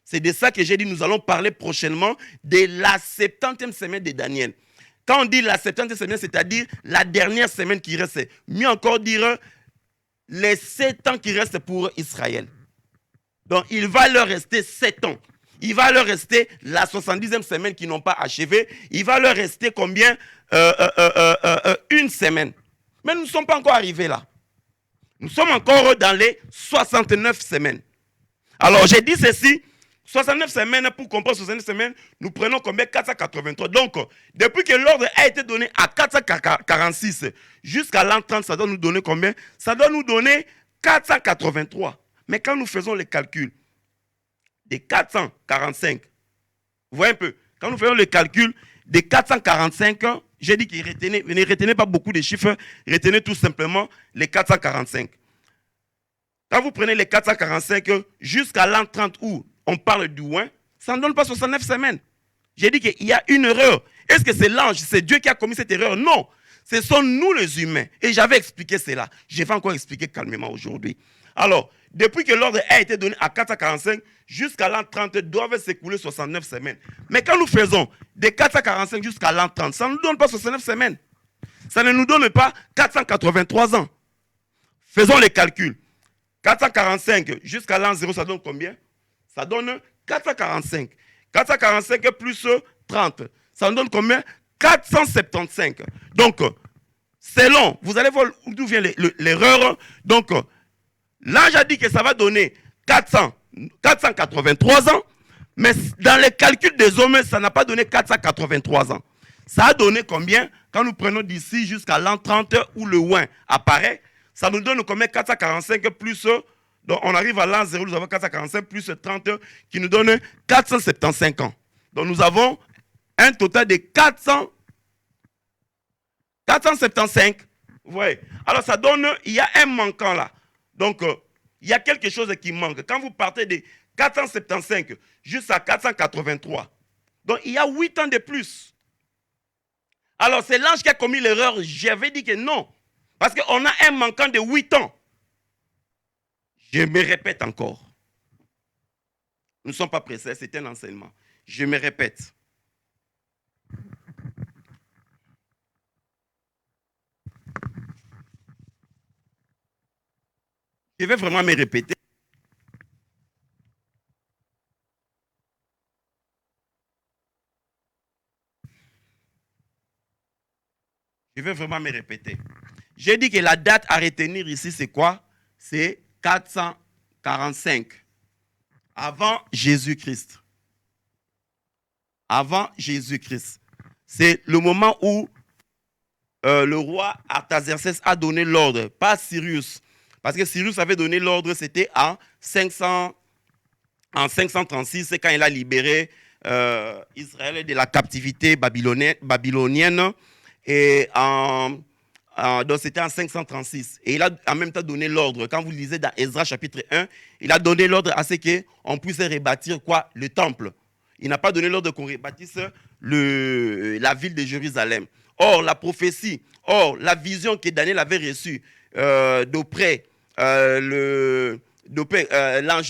Speaker 3: C'est de ça que j'ai dit, nous allons parler prochainement de la 70e semaine de Daniel. Quand on dit la 70e semaine, c'est-à-dire la dernière semaine qui reste. Mieux encore dire, les 7 ans qui restent pour Israël. Donc, il va leur rester 7 ans. Il va leur rester la 70e semaine qu'ils n'ont pas achevée. Il va leur rester combien? Une semaine. Mais nous ne sommes pas encore arrivés là. Nous sommes encore dans les 69 semaines. Alors, j'ai dit ceci, 69 semaines, pour comprendre 69 semaines, nous prenons combien? 483. Donc, depuis que l'ordre a été donné à 446 jusqu'à l'an 30, ça doit nous donner combien? Ça doit nous donner 483. Mais quand nous faisons les calculs des 445, vous voyez un peu, quand nous faisons le calcul des 445, j'ai dit que ne retenez pas beaucoup de chiffres, retenez tout simplement les 445. Quand vous prenez les 445 jusqu'à l'an 30 où on parle du oin, ça ne donne pas 69 semaines. J'ai dit qu'il y a une erreur. Est-ce que c'est l'ange, c'est Dieu qui a commis cette erreur? Non, ce sont nous les humains. Et j'avais expliqué cela. Je vais encore expliquer calmement aujourd'hui. Alors, depuis que l'ordre a été donné à 445 jusqu'à l'an 30, doivent s'écouler 69 semaines. Mais quand nous faisons de 445 jusqu'à l'an 30, ça ne nous donne pas 69 semaines. Ça ne nous donne pas 483 ans. Faisons les calculs. 445 jusqu'à l'an 0, ça donne combien? Ça donne 445. 445 plus 30, ça nous donne combien? 475. Donc, selon, vous allez voir d'où vient l'erreur. Donc, l'ange a dit que ça va donner 483 ans, mais dans les calculs des hommes, ça n'a pas donné 483 ans. Ça a donné combien? Quand nous prenons d'ici jusqu'à l'an 30 où le oin apparaît, ça nous donne combien? 445 plus, donc on arrive à l'an 0, nous avons 445 plus 30 qui nous donne 475 ans. Donc nous avons un total de 475. Vous voyez? Alors ça donne, il y a un manquant là. Donc il y a quelque chose qui manque. Quand vous partez de 475 jusqu'à 483, donc il y a 8 ans de plus. Alors c'est l'ange qui a commis l'erreur. J'avais dit que non. Parce qu'on a un manquant de 8 ans. Je me répète encore. Nous ne sommes pas pressés, c'est un enseignement. Je me répète. Je vais vraiment me répéter. Je vais vraiment me répéter. J'ai dit que la date à retenir ici, c'est quoi? C'est 445. Avant Jésus-Christ. Avant Jésus-Christ. C'est le moment où le roi Artaxerxès a donné l'ordre, pas Cyrus. Parce que Cyrus avait donné l'ordre, c'était en 536, c'est quand il a libéré Israël de la captivité babylonienne. Et donc c'était en 536. Et il a en même temps donné l'ordre. Quand vous lisez dans Ezra chapitre 1, il a donné l'ordre à ce qu'on puisse rebâtir quoi? Le temple. Il n'a pas donné l'ordre qu'on rebâtisse la ville de Jérusalem. Or, la prophétie, la vision que Daniel avait reçue d'auprès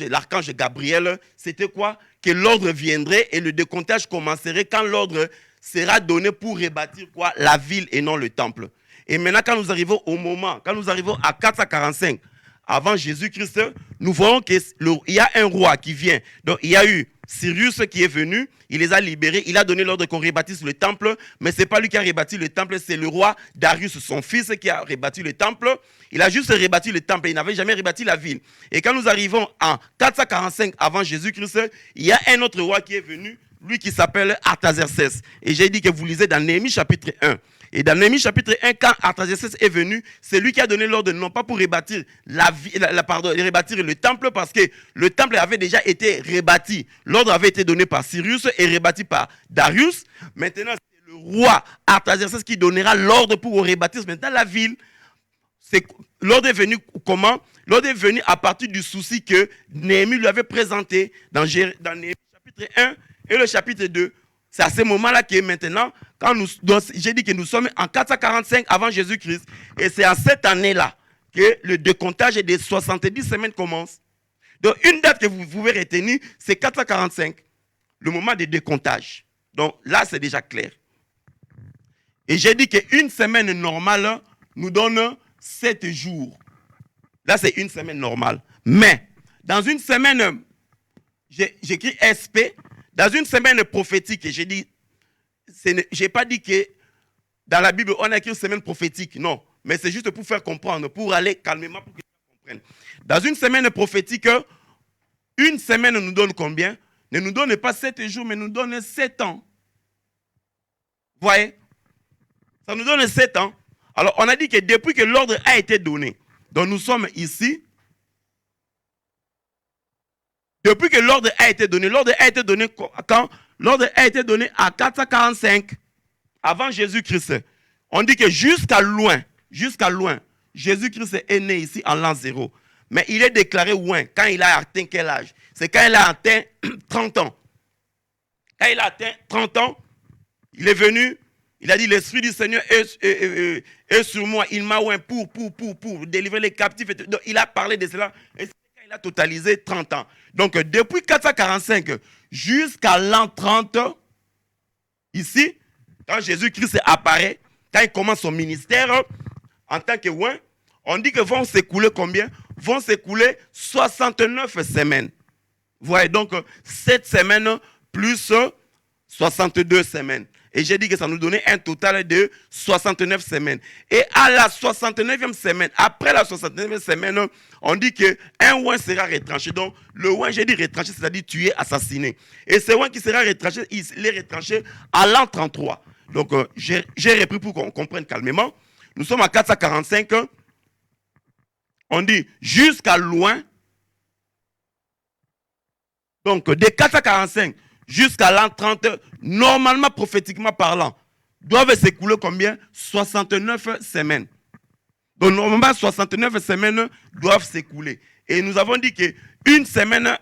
Speaker 3: l'archange Gabriel, c'était quoi? Que l'ordre viendrait et le décomptage commencerait quand l'ordre sera donné pour rebâtir quoi? La ville et non le temple. Et maintenant, quand nous arrivons au moment, quand nous arrivons à 445, avant Jésus-Christ, nous voyons qu'il y a un roi qui vient. Donc, il y a eu Cyrus qui est venu, il les a libérés, il a donné l'ordre qu'on rebâtisse le temple, mais ce n'est pas lui qui a rebâti le temple, c'est le roi Darius, son fils, qui a rebâti le temple. Il a juste rebâti le temple, il n'avait jamais rebâti la ville. Et quand nous arrivons en 445 avant Jésus-Christ, il y a un autre roi qui est venu, lui qui s'appelle Artaxerxès. Et j'ai dit que vous lisez dans Néhémie chapitre 1. Et dans Néhémie chapitre 1, quand Artaxerxès est venu, c'est lui qui a donné l'ordre, non pas pour rebâtir rebâtir le temple, parce que le temple avait déjà été rebâti. L'ordre avait été donné par Cyrus et rebâti par Darius. Maintenant, c'est le roi Artaxerxès qui donnera l'ordre pour rebâtir maintenant la ville. L'ordre est venu comment? L'ordre est venu à partir du souci que Néhémie lui avait présenté dans Néhémie chapitre 1 et le chapitre 2. C'est à ce moment-là que maintenant, j'ai dit que nous sommes en 445 avant Jésus-Christ. Et c'est à cette année-là que le décomptage des 70 semaines commence. Donc, une date que vous pouvez retenir, c'est 445, le moment de décomptage. Donc, là, c'est déjà clair. Et j'ai dit qu'une semaine normale nous donne 7 jours. Là, c'est une semaine normale. Mais, dans une semaine, j'écris SP, dans une semaine prophétique, j'ai dit, je n'ai pas dit que dans la Bible, on a écrit une semaine prophétique. Non, mais c'est juste pour faire comprendre, pour aller calmement, pour que les gens comprennent. Dans une semaine prophétique, une semaine nous donne combien? Ne nous donne pas 7 jours, mais nous donne 7 ans. Vous voyez? Ça nous donne 7 ans. Alors, on a dit que depuis que l'ordre a été donné, donc nous sommes ici. Depuis que l'ordre a été donné quand? L'ordre a été donné à 445 avant Jésus-Christ. On dit que jusqu'à loin, Jésus-Christ est né ici en l'an 0. Mais il est déclaré loin quand il a atteint quel âge? C'est quand il a atteint 30 ans. Quand il a atteint 30 ans, il est venu, il a dit, l'Esprit du Seigneur est sur moi. Il m'a oint pour délivrer les captifs. Donc, il a parlé de cela. Et c'est quand il a totalisé 30 ans. Donc, depuis 445 jusqu'à l'an 30, ici, quand Jésus-Christ apparaît, quand il commence son ministère, en tant que oint, on dit que vont s'écouler combien? Vont s'écouler 69 semaines. Vous voyez, donc 7 semaines plus 62 semaines. Et j'ai dit que ça nous donnait un total de 69 semaines. Et à la 69e semaine, après la 69e semaine, on dit qu'un oint sera retranché. Donc, le oint, j'ai dit retranché, c'est-à-dire tué, assassiné. Et ce oint qui sera retranché, il est retranché à l'an 33. Donc, j'ai repris pour qu'on comprenne calmement. Nous sommes à 445. On dit jusqu'à loin. Donc, de 445 jusqu'à l'an 30, normalement, prophétiquement parlant, doivent s'écouler combien? 69 semaines. Donc, normalement, 69 semaines doivent s'écouler. Et nous avons dit qu'une semaine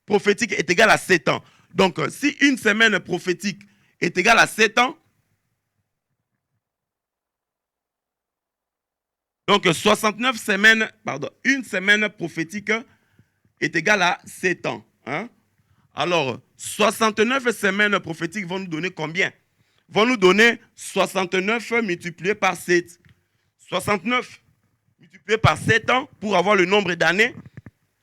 Speaker 3: prophétique est égale à 7 ans. Donc, si une semaine prophétique est égale à 7 ans, donc 69 semaines, pardon, une semaine prophétique est égale à 7 ans. Hein? Alors, 69 semaines prophétiques vont nous donner combien? Vont nous donner 69 multiplié par 7. 69 multiplié par 7 ans pour avoir le nombre d'années.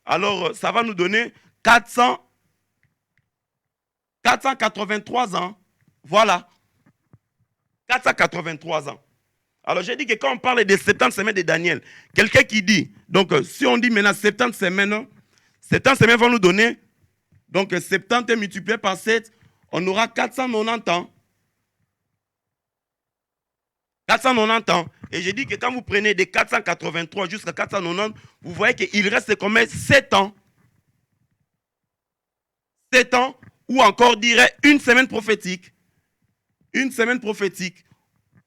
Speaker 3: Alors, ça va nous donner 483 ans. Voilà. 483 ans. Alors, j'ai dit que quand on parle des 70 semaines de Daniel, quelqu'un qui dit, donc si on dit maintenant 70 semaines vont nous donner, donc 70 multiplié par 7, on aura 490 ans. 490 ans. Et j'ai dit que quand vous prenez de 483 jusqu'à 490, vous voyez qu'il reste combien 7 ans. 7 ans, ou encore dirait une semaine prophétique. Une semaine prophétique.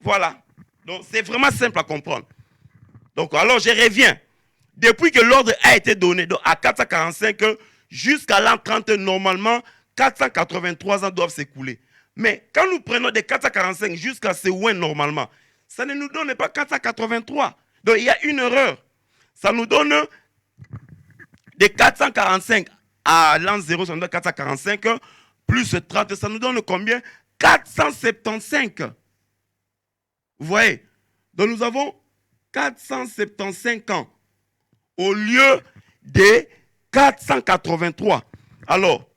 Speaker 3: Voilà. Donc, c'est vraiment simple à comprendre. Donc, alors, je reviens. Depuis que l'ordre a été donné donc à 445 jusqu'à l'an 30, normalement, 483 ans doivent s'écouler. Mais quand nous prenons de 445 jusqu'à ce ouin, normalement, ça ne nous donne pas 483. Donc, il y a une erreur. Ça nous donne de 445 à l'an 0, ça nous donne 445 plus 30, ça nous donne combien 475. Vous voyez? Donc, nous avons 475 ans au lieu de 483. Alors,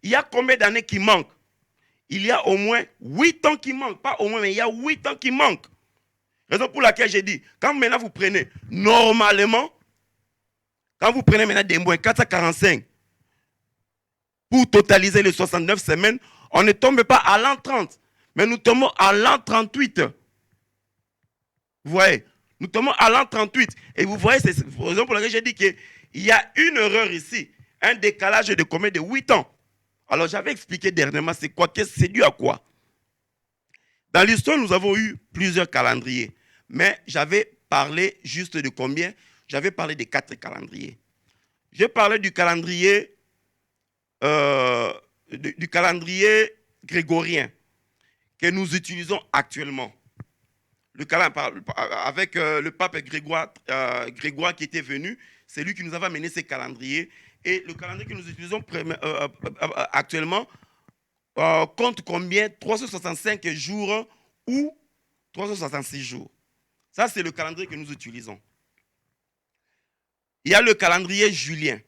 Speaker 3: il y a combien d'années qui manquent? Il y a au moins 8 ans qui manquent. Pas au moins, mais il y a 8 ans qui manquent. Raison pour laquelle j'ai dit, quand maintenant vous prenez, normalement, quand vous prenez maintenant des moins 445 pour totaliser les 69 semaines, on ne tombe pas à l'an 30, mais nous tombons à l'an 38. Vous voyez? Nous tombons à l'an 38. Et vous voyez, c'est la raison pour laquelle j'ai dit qu'il y a une erreur ici. Un décalage de combien de 8 ans. Alors, j'avais expliqué dernièrement, c'est quoi? C'est dû à quoi? Dans l'histoire, nous avons eu plusieurs calendriers. Mais j'avais parlé juste de combien? J'avais parlé de 4 calendriers. J'ai parlé du calendrier, grégorien que nous utilisons actuellement. Avec le pape Grégoire qui était venu, c'est lui qui nous avait amené ces calendriers. Et le calendrier que nous utilisons actuellement compte combien? 365 jours ou 366 jours. Ça, c'est le calendrier que nous utilisons. Il y a le calendrier julien.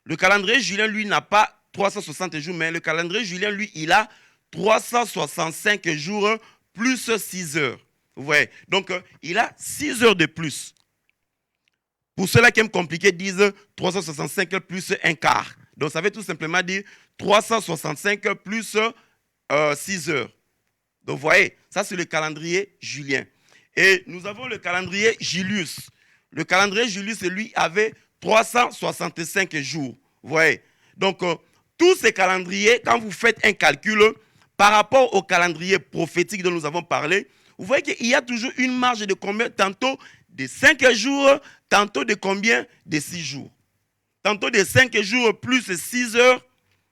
Speaker 3: Le calendrier julien, lui, n'a pas 360 jours, mais le calendrier julien, lui, il a 365 jours plus 6 heures. Vous voyez? Donc, il a 6 heures de plus. Pour ceux-là qui aiment compliquer, disent 365 plus un quart. Donc, ça veut tout simplement dire 365 plus 6 heures. Donc, vous voyez, ça, c'est le calendrier julien. Et nous avons le calendrier Julius. Le calendrier Julius, lui, avait 365 jours. Vous voyez? Donc, tous ces calendriers, quand vous faites un calcul par rapport au calendrier prophétique dont nous avons parlé, vous voyez qu'il y a toujours une marge de combien? Tantôt de 5 jours, tantôt de combien? De 6 jours. Tantôt de 5 jours plus 6 heures.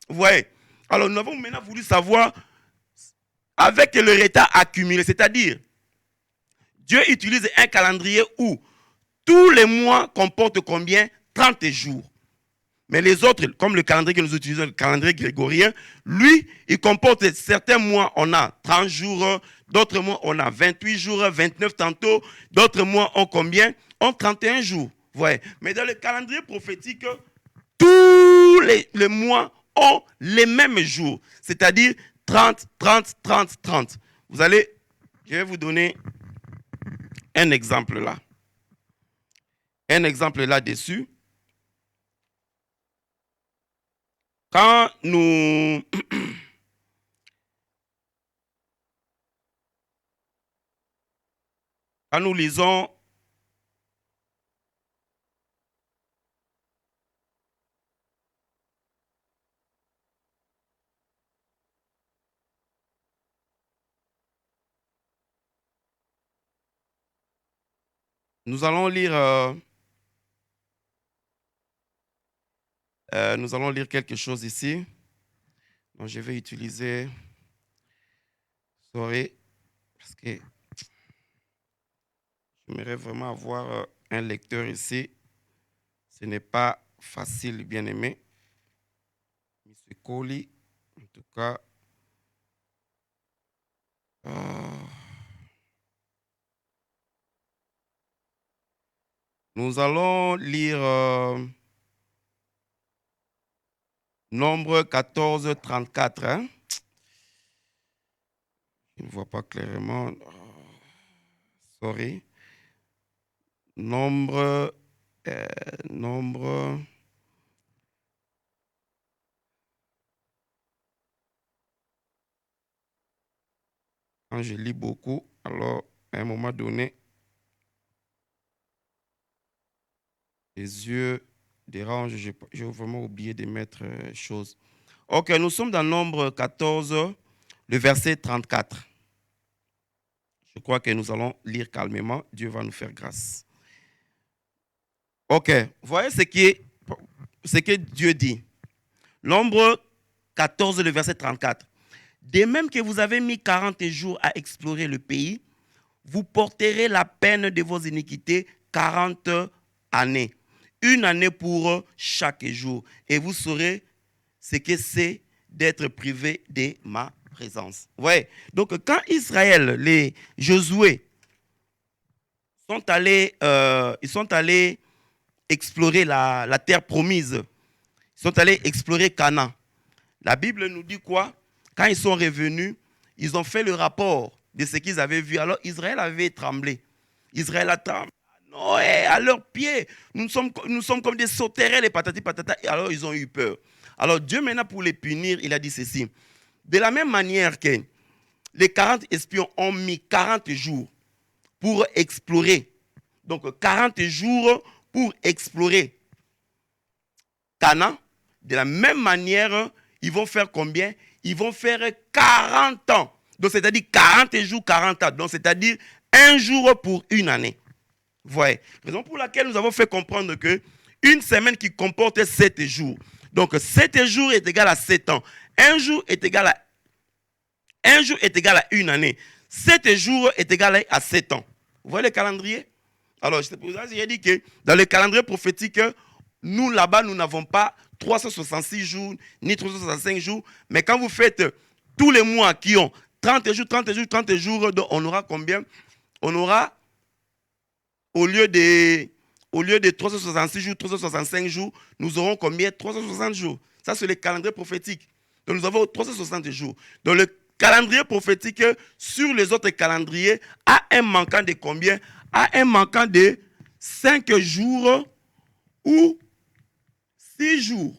Speaker 3: Vous voyez? Alors, nous avons maintenant voulu savoir, avec le retard accumulé, c'est-à-dire, Dieu utilise un calendrier où tous les mois comportent combien? 30 jours. Mais les autres, comme le calendrier que nous utilisons, le calendrier grégorien, lui, il comporte certains mois, on a 30 jours, d'autres mois, on a 28 jours, 29 tantôt, d'autres mois ont combien? Ont 31 jours. Vous voyez? Mais dans le calendrier prophétique, tous les mois ont les mêmes jours, c'est-à-dire 30, 30, 30, 30. Vous allez, je vais vous donner un exemple là. Un exemple là-dessus. Quand nous lisons nous allons lire quelque chose ici. Donc, je vais utiliser, sorry, parce que j'aimerais vraiment avoir un lecteur ici. Ce n'est pas facile, bien aimé. Monsieur Colli, en tout cas. Nous allons lire Nombre 14, 34. Hein? Je ne vois pas clairement. Sorry. Nombre. Quand je lis beaucoup, alors à un moment donné, les yeux dérangent. J'ai vraiment oublié de mettre choses. Ok, nous sommes dans Nombre 14, le verset 34. Je crois que nous allons lire calmement. Dieu va nous faire grâce. Ok, voyez ce que Dieu dit. Nombre 14, le verset 34. De même que vous avez mis 40 jours à explorer le pays, vous porterez la peine de vos iniquités 40 années. Une année pour chaque jour. Et vous saurez ce que c'est d'être privé de ma présence. Ouais. Donc, quand Israël, les Josué, sont allés explorer la terre promise, ils sont allés explorer Canaan. La Bible nous dit quoi? Quand ils sont revenus, ils ont fait le rapport de ce qu'ils avaient vu. Alors, Israël avait tremblé. Israël a tremblé. Noé, à leurs pieds. Nous sommes comme des sauterelles, les patati patata. Et alors, ils ont eu peur. Alors, Dieu, maintenant, pour les punir, il a dit ceci. De la même manière que les 40 espions ont mis 40 jours pour explorer. Donc, 40 jours pour explorer Canaan. De la même manière, ils vont faire combien? Ils vont faire 40 ans. Donc, c'est-à-dire 40 jours, 40 ans. Donc, c'est-à-dire un jour pour une année. Vous voyez. Raison pour laquelle nous avons fait comprendre que une semaine qui comporte 7 jours. Donc, 7 jours est égal à 7 ans. Un jour est égal à une année. 7 jours est égal à 7 ans. Vous voyez le calendrier? Alors, c'est pour ça que j'ai dit que dans le calendrier prophétique, nous, là-bas, nous n'avons pas 366 jours, ni 365 jours. Mais quand vous faites tous les mois qui ont 30 jours, 30 jours, 30 jours, donc on aura combien? On aura, au lieu de 366 jours, 365 jours, nous aurons combien? 360 jours. Ça, c'est le calendrier prophétique. Donc, nous avons 360 jours. Donc, le calendrier prophétique sur les autres calendriers a un manquant de combien? A un manquant de 5 jours ou 6 jours.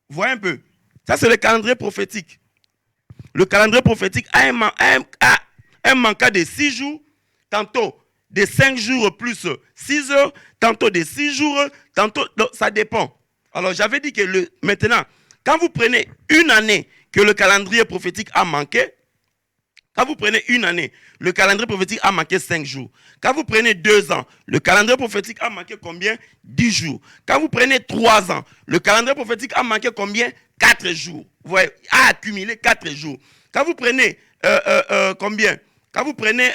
Speaker 3: Vous voyez un peu? Ça, c'est le calendrier prophétique. Le calendrier prophétique a un manquant de 6 jours, tantôt de 5 jours plus 6 heures, tantôt de 6 jours, tantôt, donc, ça dépend. Alors, j'avais dit que maintenant, quand vous prenez une année que le calendrier prophétique a manqué, quand vous prenez une année, le calendrier prophétique a manqué 5 jours. Quand vous prenez 2 ans, le calendrier prophétique a manqué combien? 10 jours. Quand vous prenez 3 ans, le calendrier prophétique a manqué combien? 4 jours. Vous voyez, a accumulé 4 jours. Quand vous prenez combien? Quand vous prenez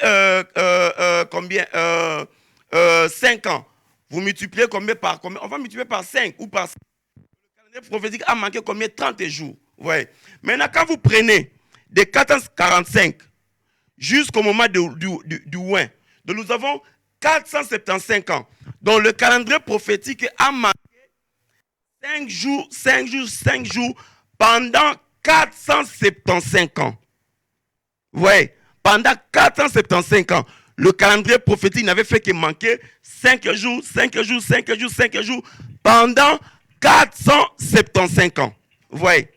Speaker 3: 5 ans, vous multipliez combien par combien? On va multiplier par 5 ou par 5. Le calendrier prophétique a manqué combien? 30 jours. Vous voyez. Maintenant, quand vous prenez de 1445 jusqu'au moment du Ouin, donc nous avons 475 ans. Donc le calendrier prophétique a manqué 5 jours pendant 475 ans. Vous voyez, pendant 475 ans, le calendrier prophétique n'avait fait que manquer 5 jours pendant 475 ans. Vous voyez.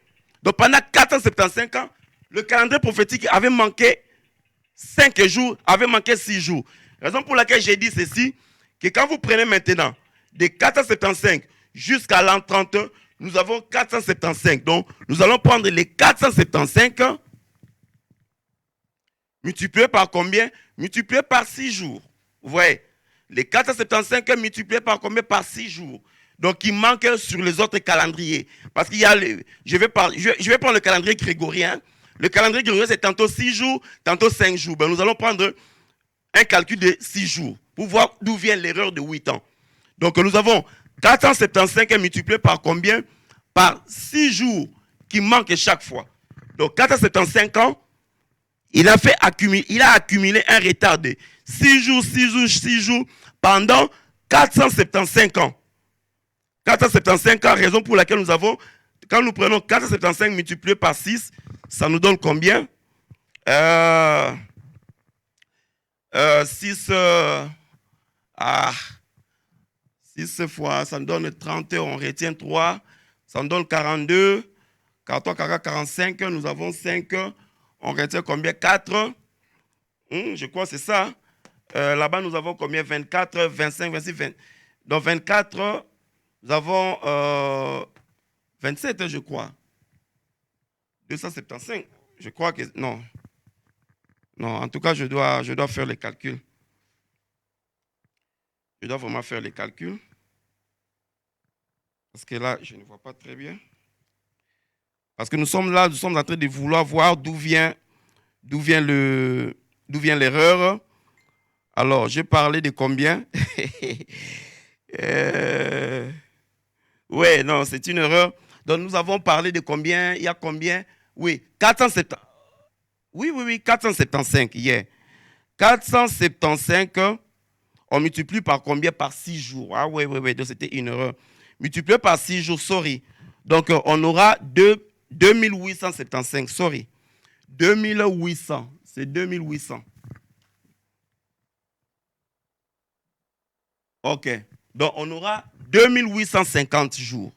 Speaker 3: Donc pendant 475 ans, le calendrier prophétique avait manqué 5 jours, avait manqué 6 jours. Raison pour laquelle j'ai dit ceci, que quand vous prenez maintenant de 475 jusqu'à l'an 30, nous avons 475. Donc, nous allons prendre les 475 multipliés par combien? Multipliés par 6 jours. Vous voyez, les 475 multipliés par combien? Par 6 jours. Donc, il manque sur les autres calendriers. Parce qu'il y a, je vais prendre le calendrier grégorien. Le calendrier grégorien, c'est tantôt 6 jours, tantôt 5 jours. Ben, nous allons prendre un calcul de 6 jours pour voir d'où vient l'erreur de 8 ans. Donc, nous avons 475 multiplié par combien? Par 6 jours qui manquent chaque fois. Donc, 475 ans, il a accumulé un retard de 6 jours pendant 475 ans. 475 ans, raison pour laquelle nous avons, quand nous prenons 475 multiplié par 6, ça nous donne combien? 6 fois, ça nous donne 30, on retient 3, ça nous donne 42, 43, 44, 45, nous avons 5, on retient combien? 4, je crois que c'est ça. Là-bas, nous avons combien? 24, 25, 26, 20. Donc 24, nous avons 27, je crois. 275, je crois que... Non. Non, en tout cas, je dois faire les calculs. Je dois vraiment faire les calculs. Parce que là, je ne vois pas très bien. Parce que nous sommes là, nous sommes en train de vouloir voir d'où vient l'erreur. Alors, j'ai parlé de combien? Oui, non, c'est une erreur. Donc, nous avons parlé de combien? Il y a combien? Oui, 470. Oui, 475, yeah. 475, on multiplie par combien? Par 6 jours. Ah oui, donc c'était une erreur. Multiplié par 6 jours, sorry. Donc, on aura 2875, sorry. 2800, c'est 2800. Ok, donc on aura 2850 jours.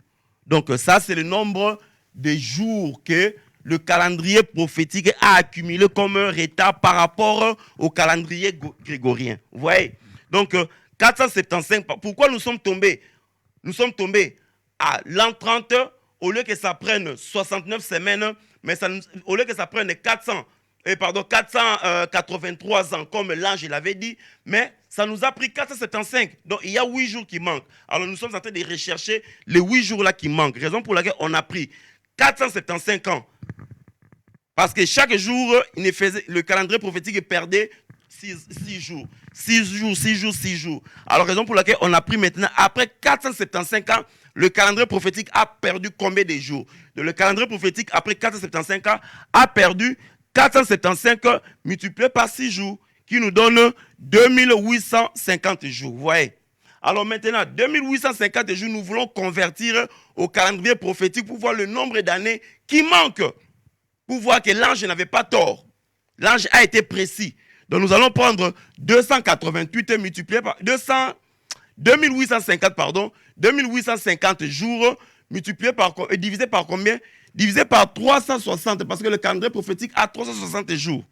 Speaker 3: Donc, ça, c'est le nombre de jours que le calendrier prophétique a accumulé comme un retard par rapport au calendrier grégorien. Vous voyez? Donc, 475, pourquoi nous sommes tombés? Nous sommes tombés à l'an 30, au lieu que ça prenne 69 semaines, mais ça, au lieu que ça prenne 483 ans, comme l'ange l'avait dit, mais ça nous a pris 475. Donc, il y a 8 jours qui manquent. Alors, nous sommes en train de rechercher les 8 jours-là qui manquent. Raison pour laquelle on a pris 475 ans. Parce que chaque jour, le calendrier prophétique perdait 6 jours. 6 jours. Alors, raison pour laquelle on a pris maintenant, après 475 ans, le calendrier prophétique a perdu combien de jours? Donc, le calendrier prophétique, après 475 ans, a perdu 475 multiplié par 6 jours, qui nous donne 2850 jours. Vous voyez? Alors maintenant, 2850 jours, nous voulons convertir au calendrier prophétique pour voir le nombre d'années qui manquent. Pour voir que l'ange n'avait pas tort. L'ange a été précis. Donc nous allons prendre 288 multiplié par 2850 jours multiplié par divisé par combien? Divisé par 360 parce que le calendrier prophétique a 360 jours.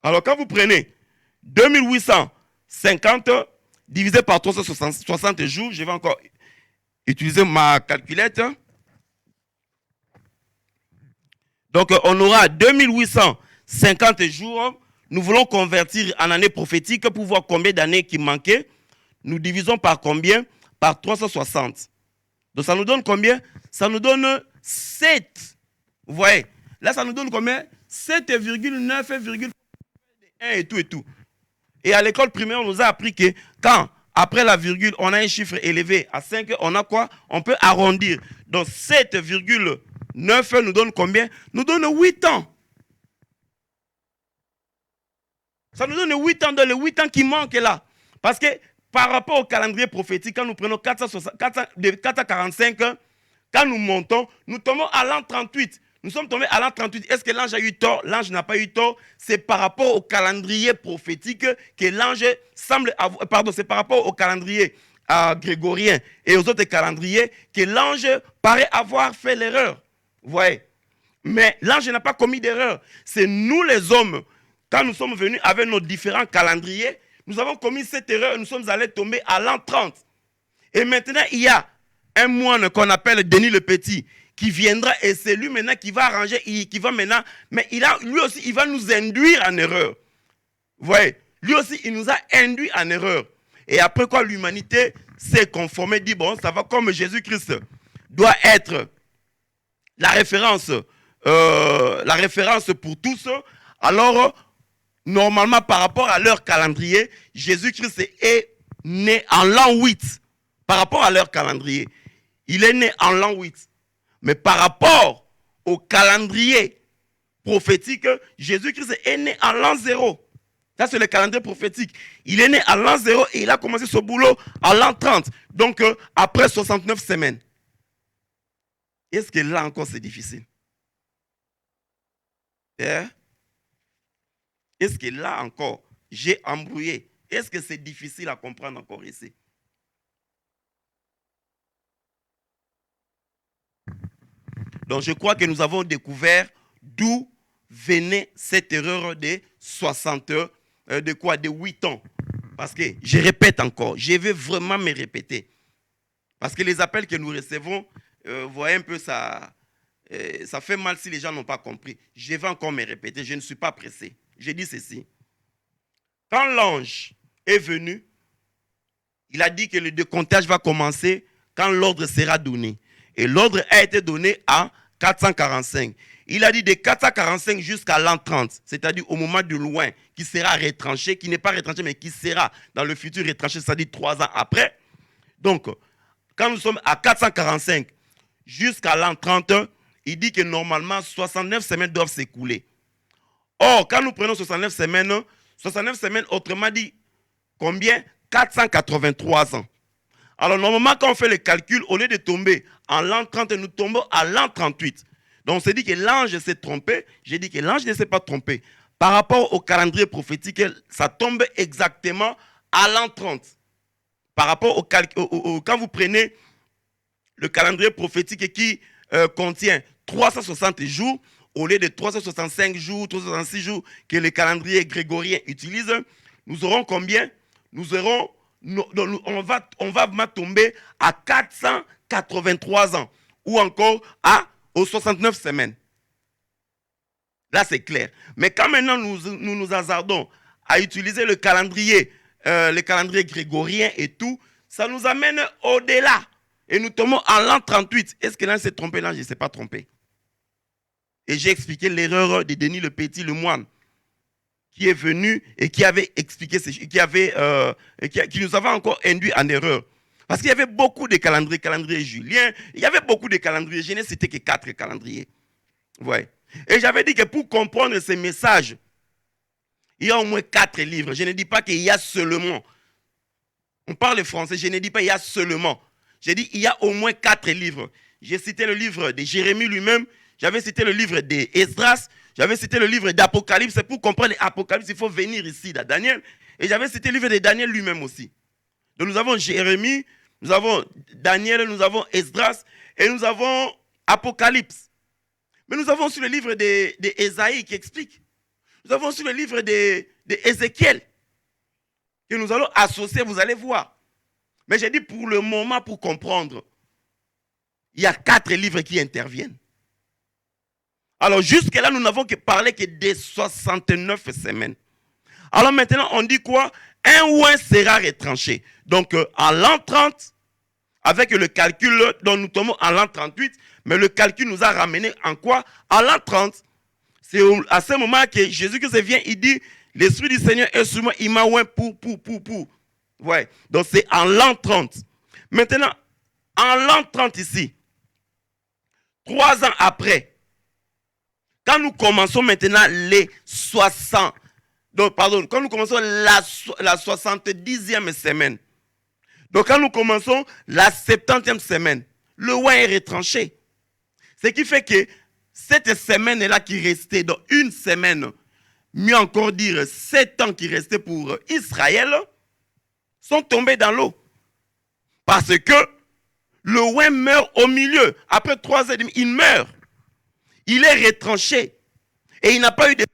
Speaker 3: Alors quand vous prenez 2850 divisé par 360 jours, je vais encore utiliser ma calculette. Donc on aura 2850 jours. Nous voulons convertir en année prophétique pour voir combien d'années qui manquaient. Nous divisons par combien? Par 360. Donc ça nous donne combien? Ça nous donne 7. Vous voyez? Là, ça nous donne combien? 7,9,1 et tout. Et à l'école primaire, on nous a appris que quand, après la virgule, on a un chiffre élevé à 5, on a quoi? On peut arrondir. Donc 7,9 nous donne combien? Nous donne 8 ans. Ça nous donne 8 ans, dans les 8 ans qui manquent là. Parce que par rapport au calendrier prophétique, quand nous prenons 445, quand nous montons, nous tombons à l'an 38. Nous sommes tombés à l'an 38. Est-ce que l'ange a eu tort? L'ange n'a pas eu tort. C'est par rapport au calendrier prophétique que l'ange semble avoir... Pardon, c'est par rapport au calendrier grégorien et aux autres calendriers que l'ange paraît avoir fait l'erreur. Vous voyez? Mais l'ange n'a pas commis d'erreur. C'est nous les hommes, quand nous sommes venus avec nos différents calendriers, nous avons commis cette erreur et nous sommes allés tomber à l'an 30. Et maintenant, il y a un moine qu'on appelle Denis le Petit qui viendra et c'est lui maintenant qui va arranger, qui va maintenant, mais lui aussi, il va nous induire en erreur. Vous voyez, lui aussi, il nous a induit en erreur. Et après quoi, l'humanité s'est conformée, dit, bon, ça va comme Jésus-Christ doit être la référence pour tous. Alors, normalement, par rapport à leur calendrier, Jésus-Christ est né en l'an 8. Par rapport à leur calendrier, il est né en l'an 8. Mais par rapport au calendrier prophétique, Jésus-Christ est né en l'an 0. Ça, c'est le calendrier prophétique. Il est né à l'an 0 et il a commencé ce boulot à l'an 30. Donc, après 69 semaines. Est-ce que là encore, c'est difficile? Est-ce que là encore, j'ai embrouillé? Est-ce que c'est difficile à comprendre encore ici? Donc, je crois que nous avons découvert d'où venait cette erreur de 60 heures, de 8 ans. Parce que, je répète encore, je vais vraiment me répéter. Parce que les appels que nous recevons, vous voyez un peu, ça fait mal si les gens n'ont pas compris. Je vais encore me répéter, je ne suis pas pressé. Je dis ceci. Quand l'ange est venu, il a dit que le décomptage va commencer quand l'ordre sera donné. Et l'ordre a été donné à 445. Il a dit de 445 jusqu'à l'an 30, c'est-à-dire au moment du loin, qui sera retranché, qui n'est pas retranché, mais qui sera dans le futur retranché, c'est-à-dire 3 ans après. Donc, quand nous sommes à 445 jusqu'à l'an 30, il dit que normalement, 69 semaines doivent s'écouler. Or, quand nous prenons 69 semaines, autrement dit, combien? 483 ans. Alors, normalement, quand on fait le calcul, au lieu de tomber en l'an 30, nous tombons à l'an 38. Donc, on s'est dit que l'ange s'est trompé. J'ai dit que l'ange ne s'est pas trompé. Par rapport au calendrier prophétique, ça tombe exactement à l'an 30. Par rapport quand vous prenez le calendrier prophétique qui contient 360 jours, au lieu de 365 jours, 366 jours que le calendrier grégorien utilise, nous aurons combien? On va tomber à 483 ans ou encore aux 69 semaines. Là, c'est clair. Mais quand maintenant nous hasardons à utiliser le calendrier grégorien et tout, ça nous amène au-delà. Et nous tombons à l'an 38. Est-ce que l'ange s'est trompé? L'ange ne s'est pas trompé. Et j'ai expliqué l'erreur de Denis le Petit, le moine, qui est venu et qui avait expliqué, qui nous avait encore induit en erreur. Parce qu'il y avait beaucoup de calendriers julien, il y avait beaucoup de calendriers. Je n'ai cité que 4 calendriers. Ouais. Et j'avais dit que pour comprendre ces messages, il y a au moins 4 livres. Je ne dis pas qu'il y a seulement. On parle français, je ne dis pas il y a seulement. J'ai dit il y a au moins 4 livres. J'ai cité le livre de Jérémie lui-même, j'avais cité le livre d'Esdras, j'avais cité le livre d'Apocalypse. C'est pour comprendre l'Apocalypse, il faut venir ici, dans Daniel. Et j'avais cité le livre de Daniel lui-même aussi. Donc nous avons Jérémie, nous avons Daniel, nous avons Esdras et nous avons Apocalypse. Mais nous avons aussi le livre d'Ésaïe qui explique. Nous avons aussi le livre d'Ézéchiel que nous allons associer, vous allez voir. Mais j'ai dit pour le moment, pour comprendre, il y a 4 livres qui interviennent. Alors jusque-là, nous n'avons parlé que des 69 semaines. Alors maintenant, on dit quoi? Un oint sera retranché. Donc en l'an 30, avec le calcul dont nous tombons en l'an 38, mais le calcul nous a ramené en quoi? En l'an 30. C'est à ce moment que Jésus-Christ vient, il dit, l'Esprit du Seigneur est sur moi, il m'a oint pour. Ouais, donc c'est en l'an 30. Maintenant, en l'an 30 ici, 3 ans après, quand nous commençons maintenant les 60, donc pardon, quand nous commençons la 70e semaine, donc quand nous commençons la 70e semaine, le oint est retranché. Ce qui fait que cette semaine-là qui restait, dans une semaine, mieux encore dire 7 ans qui restaient pour Israël, sont tombés dans l'eau. Parce que le oint meurt au milieu. Après 3 ans et demi, il meurt. Il est retranché. Et il n'a pas eu de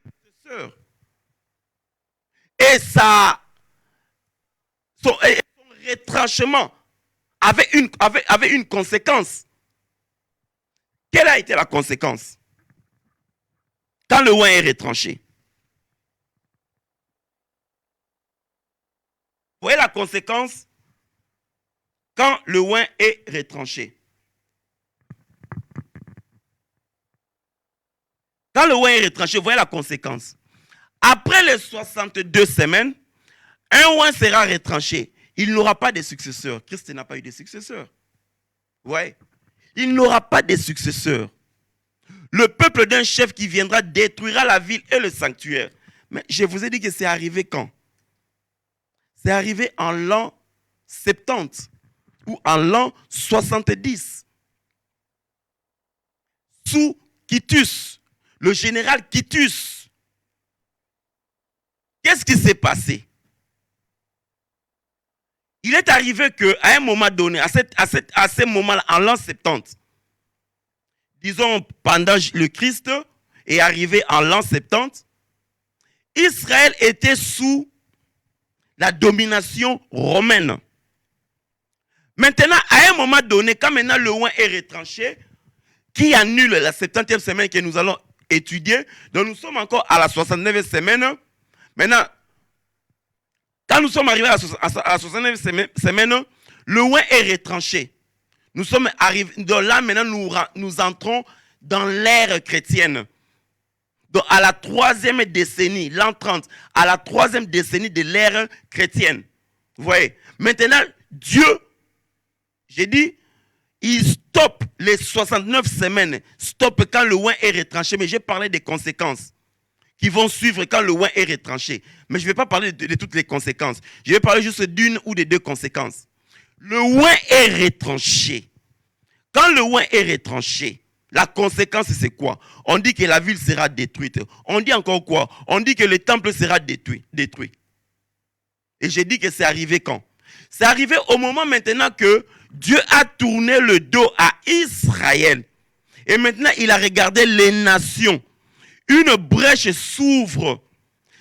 Speaker 3: successeur. Et son retranchement avait une conséquence. Quelle a été la conséquence? Quand le oint est retranché. Vous voyez la conséquence? Quand le oint est retranché. Quand le oint est retranché, vous voyez la conséquence. Après les 62 semaines, un oint sera retranché. Il n'aura pas de successeur. Christ n'a pas eu de successeur. Ouais. Il n'aura pas de successeur. Le peuple d'un chef qui viendra détruira la ville et le sanctuaire. Mais je vous ai dit que c'est arrivé quand? C'est arrivé en l'an 70 ou en l'an 70. Sous Titus, le général Titus. Qu'est-ce qui s'est passé? Il est arrivé qu'à un moment donné, à ce moment-là, en l'an 70, disons pendant le Christ est arrivé en l'an 70, Israël était sous la domination romaine. Maintenant, à un moment donné, quand maintenant le roi est retranché, qui annule la 70e semaine que nous allons étudier, donc nous sommes encore à la 69e semaine. Maintenant, quand nous sommes arrivés à la 69e semaine, le roi est retranché. Nous sommes arrivés, donc là maintenant nous entrons dans l'ère chrétienne. Donc à la 3e décennie, l'an 30, à la 3e décennie de l'ère chrétienne. Vous voyez, maintenant Dieu, j'ai dit, il stoppe les 69 semaines, stoppe quand le roi est retranché, mais j'ai parlé des conséquences qui vont suivre quand le roi est retranché. Mais je ne vais pas parler de toutes les conséquences. Je vais parler juste d'une ou des deux conséquences. Le roi est retranché. Quand le roi est retranché, la conséquence c'est quoi? On dit que la ville sera détruite. On dit encore quoi? On dit que le temple sera détruit. Et j'ai dit que c'est arrivé quand? C'est arrivé au moment maintenant que Dieu a tourné le dos à Israël. Et maintenant il a regardé les nations. Une brèche s'ouvre.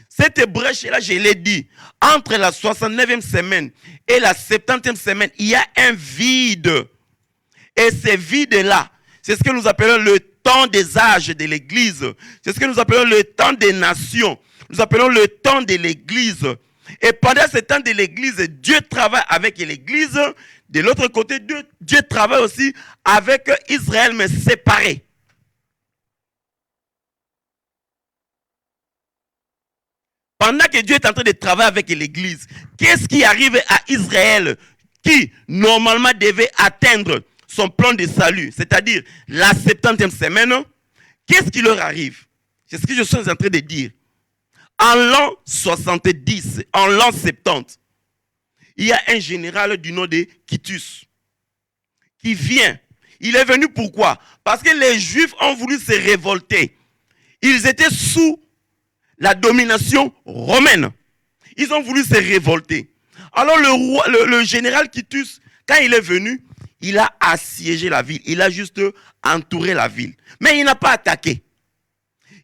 Speaker 3: Cette brèche-là, je l'ai dit, entre la 69e semaine et la 70e semaine, il y a un vide. Et ce vide-là, c'est ce que nous appelons le temps des âges de l'Église. C'est ce que nous appelons le temps des nations. Nous appelons le temps de l'Église. Et pendant ce temps de l'Église, Dieu travaille avec l'Église. De l'autre côté, Dieu travaille aussi avec Israël, mais séparé. Pendant que Dieu est en train de travailler avec l'Église, qu'est-ce qui arrive à Israël qui, normalement, devait atteindre son plan de salut, c'est-à-dire la 70e semaine? Qu'est-ce qui leur arrive? C'est ce que je suis en train de dire. En l'an 70, en l'an 70, il y a un général du nom de Titus qui vient. Il est venu pourquoi? Parce que les Juifs ont voulu se révolter. Ils étaient sous la domination romaine. Ils ont voulu se révolter. Alors le général Titus, quand il est venu, il a assiégé la ville. Il a juste entouré la ville. Mais il n'a pas attaqué.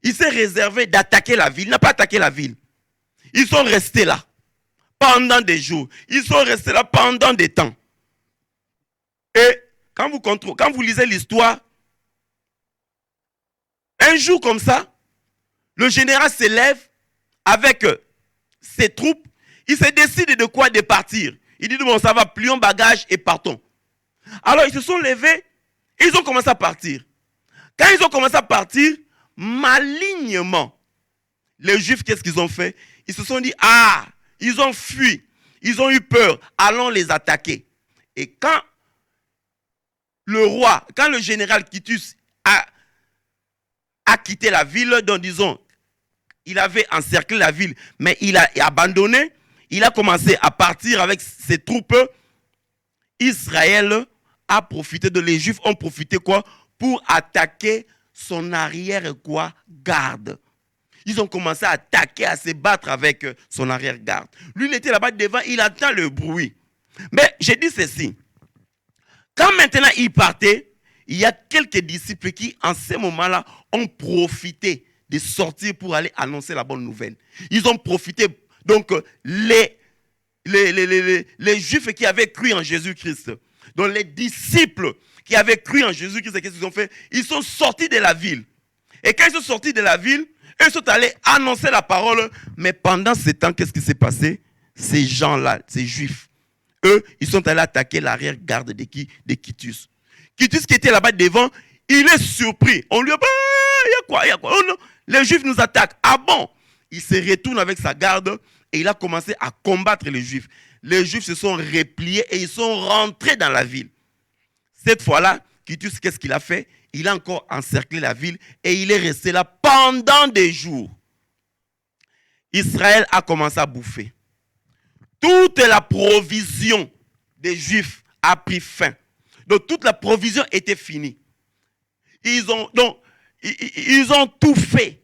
Speaker 3: Il s'est réservé d'attaquer la ville. Il n'a pas attaqué la ville. Ils sont restés là pendant des jours. Ils sont restés là pendant des temps. Et quand vous lisez l'histoire, un jour comme ça, le général se lève avec ses troupes. Il se décide de quoi? De partir. Il dit, bon, ça va, plions bagages et partons. Alors, ils se sont levés et ils ont commencé à partir. Quand ils ont commencé à partir, malignement, les Juifs, qu'est-ce qu'ils ont fait? Ils se sont dit, ils ont fui. Ils ont eu peur. Allons les attaquer. Et quand le général Titus a quitté la ville, donc disons, il avait encerclé la ville, mais il a abandonné. Il a commencé à partir avec ses troupes. Israël a profité les Juifs ont profité quoi? Pour attaquer son arrière-garde. Ils ont commencé à attaquer, à se battre avec son arrière-garde. Lui, il était là-bas devant, il entend le bruit. Mais j'ai dit ceci. Quand maintenant il partait, il y a quelques disciples qui, en ce moment-là, ont profité de sortir pour aller annoncer la bonne nouvelle. Ils ont profité. Donc, les Juifs qui avaient cru en Jésus-Christ, donc les disciples qui avaient cru en Jésus-Christ, qu'est-ce qu'ils ont fait? Ils sont sortis de la ville. Et quand ils sont sortis de la ville, ils sont allés annoncer la parole. Mais pendant ce temps, qu'est-ce qui s'est passé? Ces gens-là, ces Juifs, eux, ils sont allés attaquer l'arrière-garde de Titus. Titus qui était là-bas devant, il est surpris. On lui a dit, il y a quoi? Oh non, les Juifs nous attaquent. Ah bon? Il se retourne avec sa garde et il a commencé à combattre les Juifs. Les Juifs se sont repliés et ils sont rentrés dans la ville. Cette fois-là, Titus, qu'est-ce qu'il a fait? Il a encore encerclé la ville et il est resté là pendant des jours. Israël a commencé à bouffer. Toute la provision des Juifs a pris fin. Donc toute la provision était finie. Ils ont tout fait.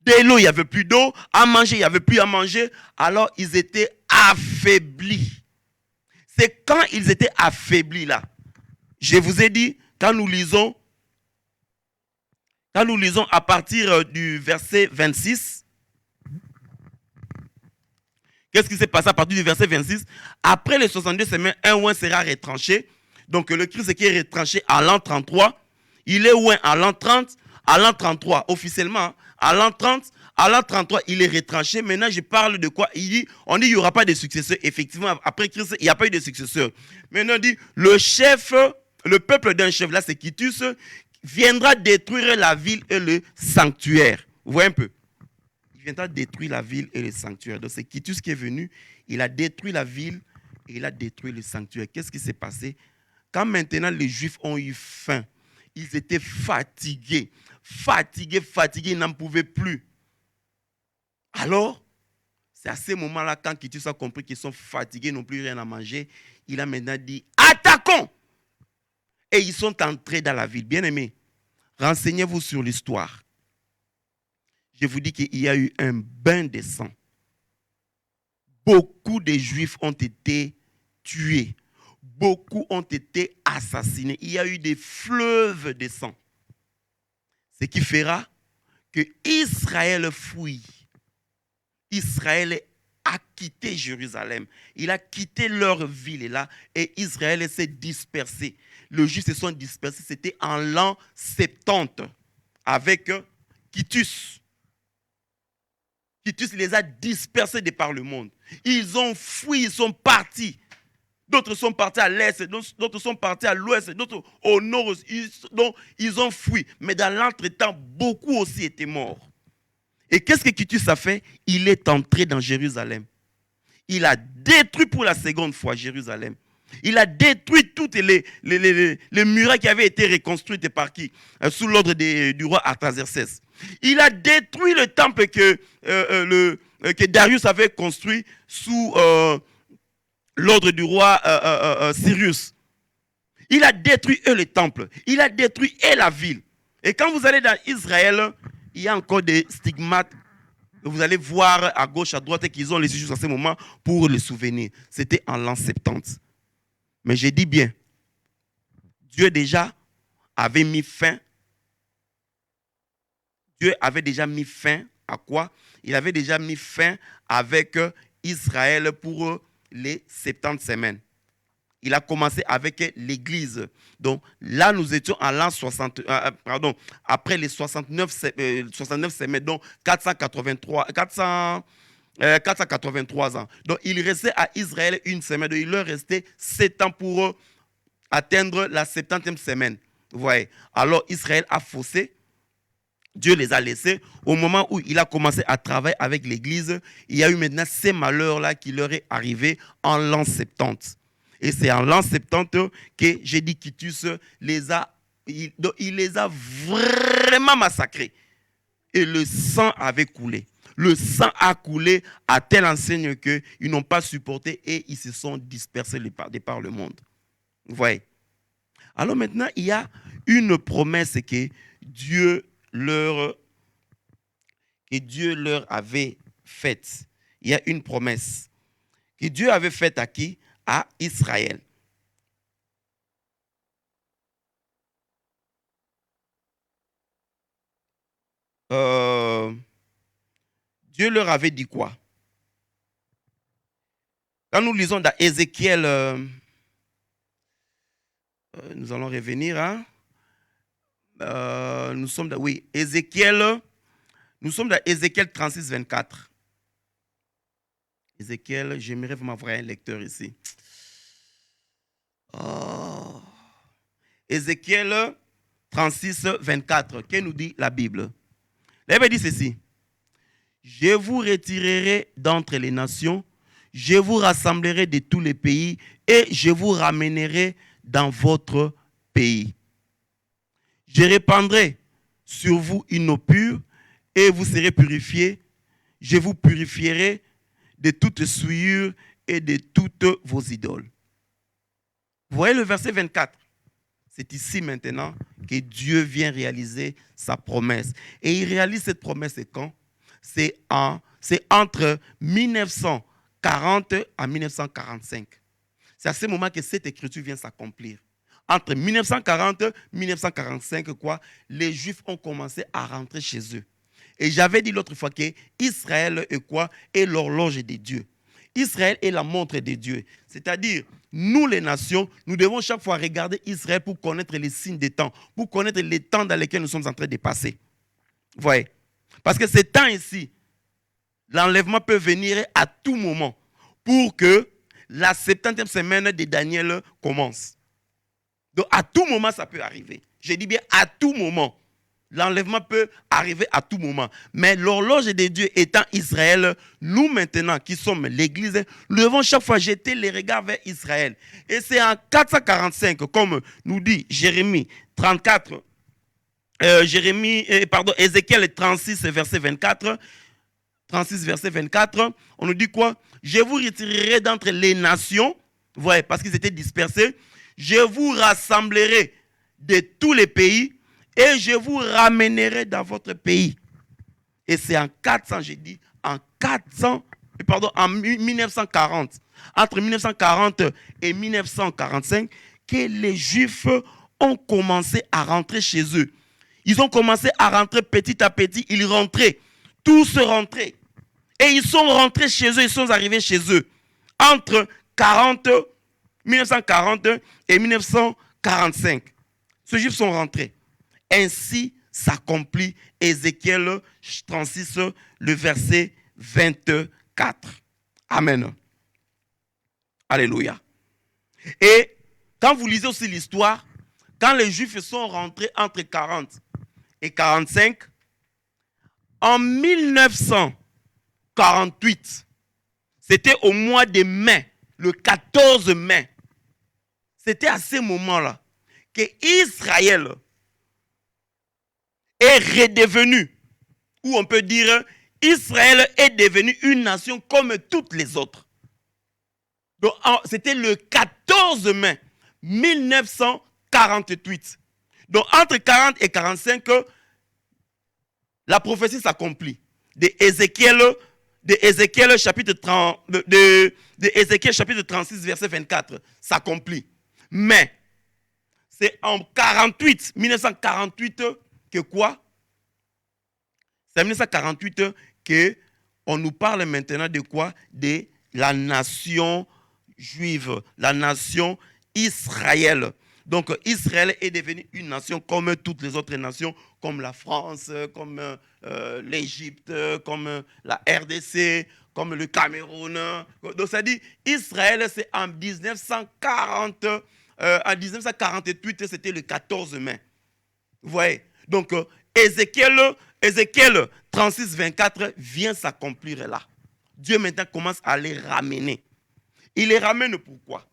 Speaker 3: De l'eau, il n'y avait plus d'eau. À manger, il n'y avait plus à manger. Alors ils étaient affaiblis. C'est quand ils étaient affaiblis là. Je vous ai dit, quand nous lisons à partir du verset 26, qu'est-ce qui s'est passé à partir du verset 26? Après les 62 semaines, un oint sera retranché. Donc le Christ qui est retranché à l'an 33, il est oint à l'an 30, à l'an 33, officiellement, à l'an 30, à l'an 33, il est retranché. Maintenant, je parle de quoi? On dit qu'il n'y aura pas de successeur. Effectivement, après Christ, il n'y a pas eu de successeur. Maintenant, on dit, le peuple d'un chef, là c'est Titus, viendra détruire la ville et le sanctuaire. Vous voyez un peu? Il viendra détruire la ville et le sanctuaire. Donc c'est Titus qui est venu, il a détruit la ville et il a détruit le sanctuaire. Qu'est-ce qui s'est passé? Quand maintenant les Juifs ont eu faim, ils étaient fatigués, ils n'en pouvaient plus. Alors, c'est à ce moment-là, quand Titus a compris qu'ils sont fatigués, ils n'ont plus rien à manger, il a maintenant dit, attaquons! Et ils sont entrés dans la ville. Bien-aimés, renseignez-vous sur l'histoire. Je vous dis qu'il y a eu un bain de sang. Beaucoup de Juifs ont été tués. Beaucoup ont été assassinés. Il y a eu des fleuves de sang. Ce qui fera que Israël fuit. Israël a quitté Jérusalem. Il a quitté leur ville là et Israël s'est dispersé. Les Juifs se sont dispersés. C'était en l'an 70 avec Titus. Titus les a dispersés de par le monde. Ils ont fui, ils sont partis. D'autres sont partis à l'est, d'autres sont partis à l'ouest, d'autres au nord. Ils ont fui. Mais dans l'entretemps, beaucoup aussi étaient morts. Et qu'est-ce que Titus a fait? Il est entré dans Jérusalem. Il a détruit pour la seconde fois Jérusalem. Il a détruit toutes les murailles qui avaient été reconstruites par qui? Sous l'ordre du roi Artaxerxès. Il a détruit le temple que Darius avait construit sous l'ordre du roi Cyrus. Il a détruit le temple. Il a détruit la ville. Et quand vous allez dans Israël, il y a encore des stigmates. Vous allez voir à gauche, à droite qu'ils ont laissé jusqu'à ce moment pour les souvenirs. C'était en l'an 70. Mais j'ai dit bien, Dieu déjà avait mis fin. Dieu avait déjà mis fin à quoi? Il avait déjà mis fin avec Israël pour les 70 semaines. Il a commencé avec l'Église. Donc là, nous étions en l'an 60, après les 69 semaines, donc 483 ans. Donc il restait à Israël une semaine. Donc, il leur restait 7 ans pour atteindre la 70e semaine. Vous voyez. Alors Israël a faussé. Dieu les a laissés. Au moment où il a commencé à travailler avec l'Église, il y a eu maintenant ces malheurs-là qui leur est arrivé en l'an 70. Et c'est en l'an 70 que j'ai dit Titus il les a vraiment massacrés. Et le sang avait coulé. Le sang a coulé à telle enseigne qu'ils n'ont pas supporté et ils se sont dispersés de par le monde. Vous voyez? Alors maintenant, il y a une promesse que Dieu leur avait faite. Il y a une promesse que Dieu avait faite à qui? À Israël. Dieu leur avait dit quoi? Quand nous lisons dans Ézéchiel, nous allons revenir, hein? Nous sommes dans Ézéchiel 36, 24. Ézéchiel, j'aimerais vraiment avoir un lecteur ici. Ézéchiel 36, 24. Que nous dit la Bible? La Bible dit ceci. Je vous retirerai d'entre les nations, je vous rassemblerai de tous les pays et je vous ramènerai dans votre pays. Je répandrai sur vous une eau pure et vous serez purifiés. je vous purifierai de toute souillure et de toutes vos idoles. Vous voyez le verset 24. C'est ici maintenant que Dieu vient réaliser sa promesse. Et il réalise cette promesse quand? C'est entre 1940 à 1945. C'est à ce moment que cette écriture vient s'accomplir. Entre 1940 et 1945, les Juifs ont commencé à rentrer chez eux. Et j'avais dit l'autre fois que Israël est quoi? Est l'horloge de Dieu. Israël est la montre de Dieu. C'est-à-dire, nous les nations, nous devons chaque fois regarder Israël pour connaître les signes des temps, pour connaître les temps dans lesquels nous sommes en train de passer. Vous voyez? Parce que ces temps ici, l'enlèvement peut venir à tout moment pour que la 70e semaine de Daniel commence. Donc, à tout moment, ça peut arriver. Je dis bien à tout moment. L'enlèvement peut arriver à tout moment. Mais l'horloge de Dieu étant Israël, nous maintenant qui sommes l'Église, nous devons chaque fois jeter les regards vers Israël. Et c'est en 445, comme nous dit Jérémie 34, Ézéchiel 36, verset 24. 36, verset 24, on nous dit quoi? Je vous retirerai d'entre les nations, vous voyez, parce qu'ils étaient dispersés. Je vous rassemblerai de tous les pays et je vous ramènerai dans votre pays. Et c'est en 400, j'ai dit, en 1940, entre 1940 et 1945, que les Juifs ont commencé à rentrer chez eux. Ils ont commencé à rentrer petit à petit, ils rentraient, tous rentraient. Et ils sont rentrés chez eux, ils sont arrivés chez eux. Entre 1940 et 1945. Ces Juifs sont rentrés. Ainsi s'accomplit Ézéchiel 36, le verset 24. Amen. Alléluia. Et quand vous lisez aussi l'histoire, quand les Juifs sont rentrés entre 40 et 45, en 1948, c'était au mois de mai, le 14 mai, c'était à ce moment-là que Israël est redevenu, ou on peut dire, Israël est devenu une nation comme toutes les autres. Donc, c'était le 14 mai 1948. Donc, entre 40 et 45, la prophétie s'accomplit. De Ézéchiel chapitre 36, verset 24, s'accomplit. Mais, c'est en 1948, que quoi? C'est en 1948 qu'on nous parle maintenant de quoi? De la nation juive, la nation Israël. Donc, Israël est devenu une nation comme toutes les autres nations, comme la France, comme l'Égypte, comme la RDC, comme le Cameroun. Donc, ça dit, Israël, c'est en 1940, en 1948, c'était le 14 mai. Vous voyez? Donc, Ézéchiel 36, 24 vient s'accomplir là. Dieu maintenant commence à les ramener. Il les ramène pourquoi?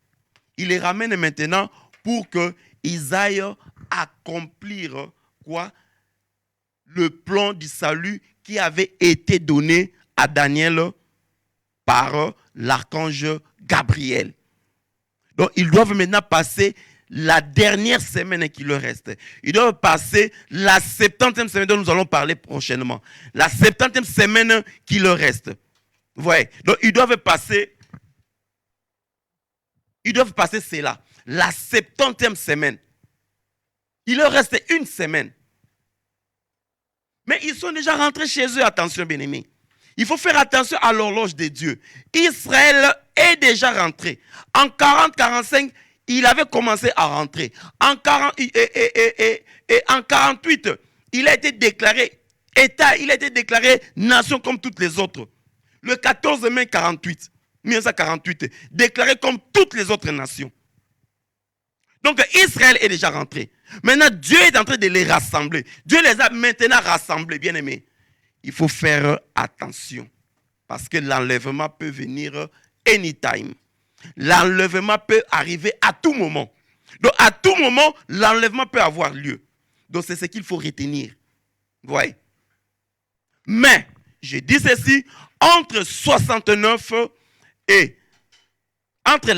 Speaker 3: Il les ramène maintenant pour qu'ils aillent accomplir quoi? Le plan du salut qui avait été donné à Daniel par l'archange Gabriel. Donc, ils doivent maintenant passer la dernière semaine qui leur reste. Ils doivent passer la 70e semaine dont nous allons parler prochainement. La 70e semaine qui leur reste. Vous voyez? Donc, ils doivent passer cela. La 70e semaine. Il leur reste une semaine. Mais ils sont déjà rentrés chez eux. Attention, bien-aimés. Il faut faire attention à l'horloge de Dieu. Israël est déjà rentré. En 40-45, il avait commencé à rentrer. En 48, il a été déclaré État, il a été déclaré nation comme toutes les autres. Le 14 mai 1948, déclaré comme toutes les autres nations. Donc Israël est déjà rentré. Maintenant, Dieu est en train de les rassembler. Dieu les a maintenant rassemblés, bien aimés. Il faut faire attention. Parce que l'enlèvement peut venir anytime. L'enlèvement peut arriver à tout moment. Donc à tout moment, l'enlèvement peut avoir lieu. Donc c'est ce qu'il faut retenir. Vous voyez? Mais je dis ceci, entre 69 et entre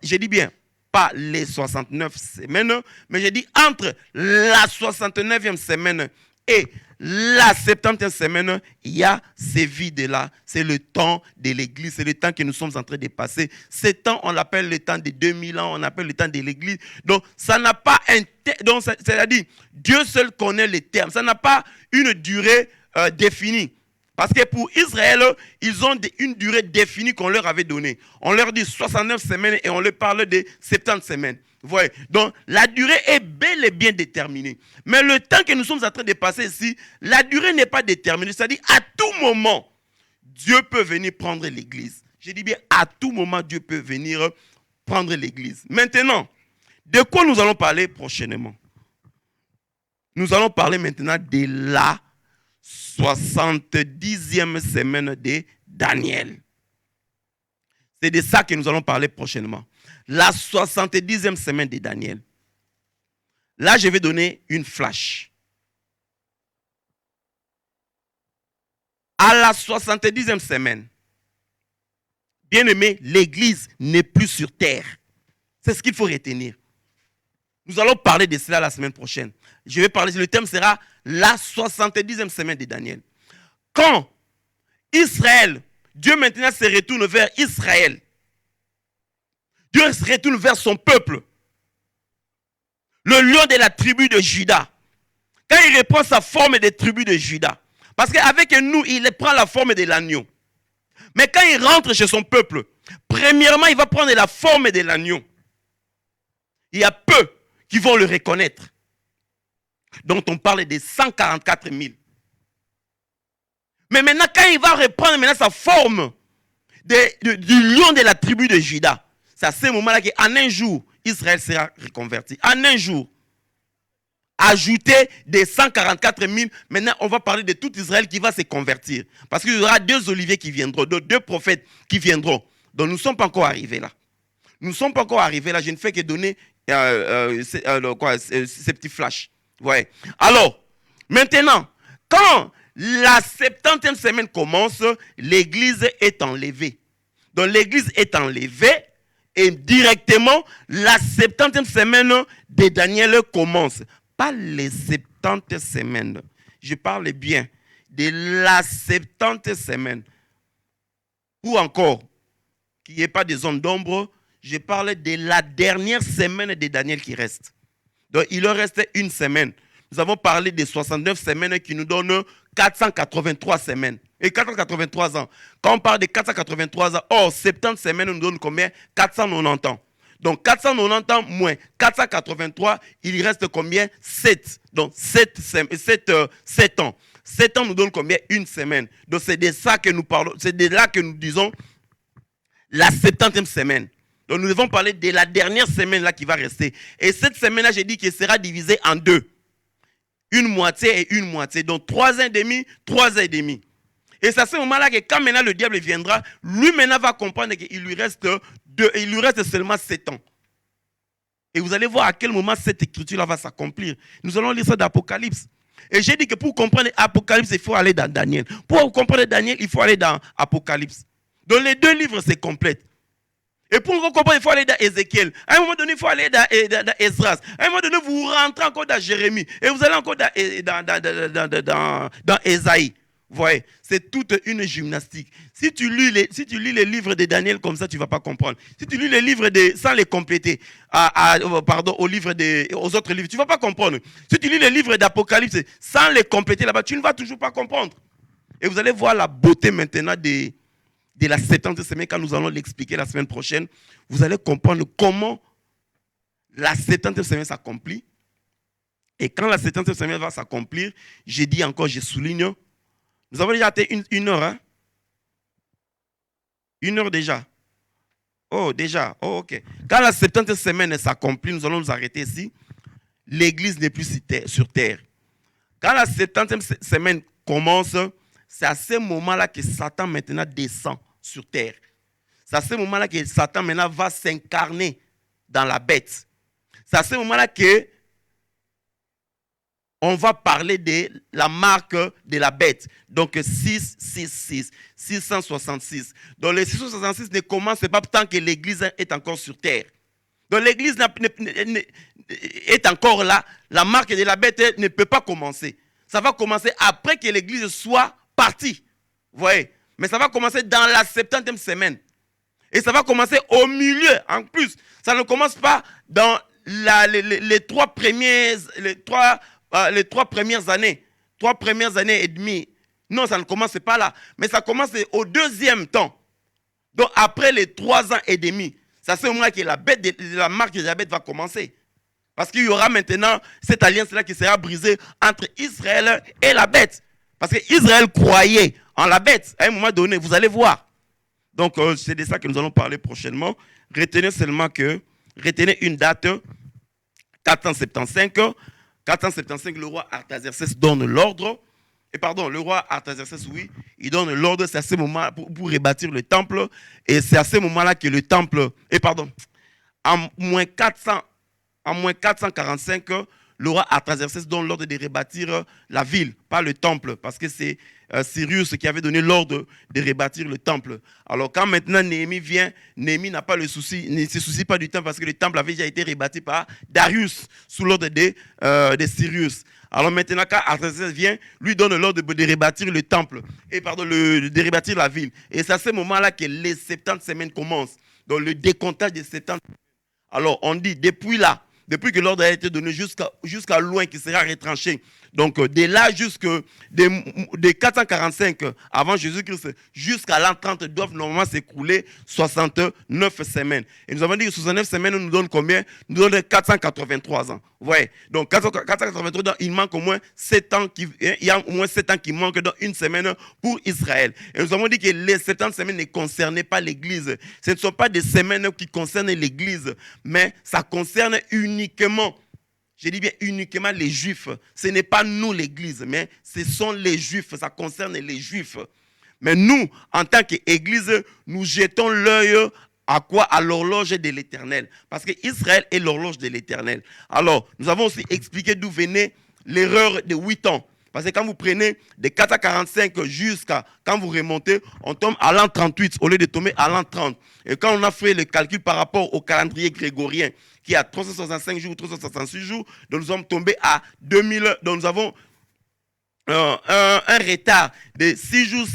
Speaker 3: je dis bien, pas les 69 semaines, mais je dis entre la 69e semaine et la 70e semaine, il y a ces vides-là. C'est le temps de l'Église, c'est le temps que nous sommes en train de passer. Ce temps, on l'appelle le temps de 2000 ans, on appelle le temps de l'Église. Donc, ça n'a pas un donc, c'est-à-dire, Dieu seul connaît les termes. Ça n'a pas une durée définie. Parce que pour Israël, ils ont une durée définie qu'on leur avait donnée. On leur dit 69 semaines et on leur parle de 70 semaines. Vous voyez? Donc, la durée est bel et bien déterminée. Mais le temps que nous sommes en train de passer ici, la durée n'est pas déterminée. C'est-à-dire, à tout moment, Dieu peut venir prendre l'Église. Je dis bien, à tout moment, Dieu peut venir prendre l'Église. Maintenant, de quoi nous allons parler prochainement? Nous allons parler maintenant de la 70e semaine de Daniel. C'est de ça que nous allons parler prochainement. La 70e semaine de Daniel. Là, je vais donner une flash. À la 70e semaine, bien aimé, l'Église n'est plus sur terre. C'est ce qu'il faut retenir. Nous allons parler de cela la semaine prochaine. Je vais parler, le thème sera la 70e semaine de Daniel. Quand Israël, Dieu maintenant se retourne vers Israël. Dieu se retourne vers son peuple. Le lion de la tribu de Juda. Quand il reprend sa forme de tribu de Juda. Parce qu'avec nous, il prend la forme de l'agneau. Mais quand il rentre chez son peuple, premièrement, il va prendre la forme de l'agneau. Il y a peu qui vont le reconnaître. Donc on parle de 144 000. Mais maintenant, quand il va reprendre maintenant sa forme du lion de la tribu de Juda, c'est à ce moment-là qu'en un jour, Israël sera reconverti. En un jour, ajouter des 144 000, maintenant on va parler de tout Israël qui va se convertir. Parce qu'il y aura 2 oliviers qui viendront, 2 prophètes qui viendront. Donc nous ne sommes pas encore arrivés là. Nous ne sommes pas encore arrivés là. Je ne fais que donner ces petits flashs. Ouais. Alors, maintenant, quand la 70e semaine commence, l'église est enlevée. Donc l'église est enlevée et directement, la 70e semaine de Daniel commence. Pas les 70 semaines. Je parle bien de la 70e semaine. Ou encore, qu'il n'y ait pas de zone d'ombre, je parle de la dernière semaine de Daniel qui reste. Donc, il leur reste une semaine. Nous avons parlé des 69 semaines qui nous donnent 483 semaines. Et 483 ans. Quand on parle de 483 ans, 70 semaines nous donne combien? 490 ans. Donc, 490 ans moins 483, il reste combien? 7. Donc, 7 ans. 7 ans nous donne combien? Une semaine. Donc, c'est de ça que nous parlons. C'est de là que nous disons la 70e semaine. Donc, nous devons parler de la dernière semaine là qui va rester. Et cette semaine-là, j'ai dit qu'elle sera divisée en 2. Une moitié et une moitié. Donc, 3 ans et demi, 3 ans et demi. Et c'est à ce moment-là que quand maintenant le diable viendra, lui maintenant va comprendre qu'il lui reste seulement 7 ans. Et vous allez voir à quel moment cette écriture-là va s'accomplir. Nous allons lire ça d'Apocalypse. Et j'ai dit que pour comprendre Apocalypse, il faut aller dans Daniel. Pour comprendre Daniel, il faut aller dans Apocalypse. Donc les 2 livres se complètent. Et pour comprendre, il faut aller dans Ézéchiel. À un moment donné, il faut aller dans Esdras. À un moment donné, vous rentrez encore dans Jérémie. Et vous allez encore dans Ésaïe. Vous voyez, c'est toute une gymnastique. Si tu lis les livres de Daniel comme ça, tu ne vas pas comprendre. Si tu lis les livres sans les compléter, aux autres livres, tu ne vas pas comprendre. Si tu lis les livres d'Apocalypse sans les compléter là-bas, tu ne vas toujours pas comprendre. Et vous allez voir la beauté maintenant de la 70e semaine, quand nous allons l'expliquer la semaine prochaine. Vous allez comprendre comment la 70e semaine s'accomplit. Et quand la 70e semaine va s'accomplir, je dis encore, je souligne, nous avons déjà atteint une heure. Hein? 1 heure déjà. Oh, déjà. Oh, ok. Quand la 70e semaine s'accomplit, nous allons nous arrêter ici. L'église n'est plus sur terre. Quand la 70e semaine commence, c'est à ce moment-là que Satan maintenant descend sur terre. C'est à ce moment-là que Satan maintenant va s'incarner dans la bête. C'est à ce moment-là que on va parler de la marque de la bête. Donc 666, 666. Donc les 666 ne commence pas tant que l'Église est encore sur terre. Donc l'Église est encore là. La marque de la bête ne peut pas commencer. Ça va commencer après que l'Église soit partie. Vous voyez? Mais ça va commencer dans la 70e semaine. Et ça va commencer au milieu. En plus, ça ne commence pas dans les trois premières années. 3 premières années et demie. Non, ça ne commence pas là. Mais ça commence au deuxième temps. Donc après les 3 ans et demi, c'est à ce moment-là que la marque de la bête va commencer. Parce qu'il y aura maintenant cette alliance-là qui sera brisée entre Israël et la bête. Parce qu'Israël croyait en la bête. À un moment donné, vous allez voir. Donc, c'est de ça que nous allons parler prochainement. Retenez seulement retenez une date, 475. 475, le roi Artaxerxès donne l'ordre. Le roi Artaxerxès, oui, il donne l'ordre, c'est à ce moment pour rebâtir le temple. Et c'est à ce moment-là que le temple, en moins 445, le roi Artaxerxès donne l'ordre de rebâtir la ville, pas le temple, parce que c'est Cyrus qui avait donné l'ordre de rebâtir le temple. Alors quand maintenant Néhémie vient, Néhémie n'a pas le souci, ne se soucie pas du temple parce que le temple avait déjà été rebâti par Darius sous l'ordre de Cyrus. Alors maintenant quand Artaxerxès vient, lui donne l'ordre de rebâtir le temple, de rebâtir la ville. Et c'est à ce moment-là que les 70 semaines commencent, donc le décomptage des 70. Alors on dit depuis que l'ordre a été donné jusqu'à loin qui sera retranché. Donc, de là de 445 avant Jésus-Christ jusqu'à l'an 30 doivent normalement s'écouler 69 semaines. Et nous avons dit que 69 semaines nous donnent combien? Nous donnent 483 ans. Vous voyez? Donc, 483 ans, il manque au moins 7 ans. Il y a au moins 7 ans qui manquent dans une semaine pour Israël. Et nous avons dit que les 70 semaines ne concernaient pas l'Église. Ce ne sont pas des semaines qui concernent l'Église, mais ça concerne uniquement, je dis bien uniquement les Juifs. Ce n'est pas nous l'Église, mais ce sont les Juifs. Ça concerne les Juifs. Mais nous, en tant qu'Église, nous jetons l'œil à quoi? À l'horloge de l'Éternel. Parce qu'Israël est l'horloge de l'Éternel. Alors, nous avons aussi expliqué d'où venait l'erreur de 8 ans. Parce que quand vous prenez de 445 jusqu'à quand vous remontez, on tombe à l'an 38 au lieu de tomber à l'an 30. Et quand on a fait le calcul par rapport au calendrier grégorien, qui a 365 jours, 366 jours, donc nous sommes tombés à 2000, donc nous avons un retard de 6 jours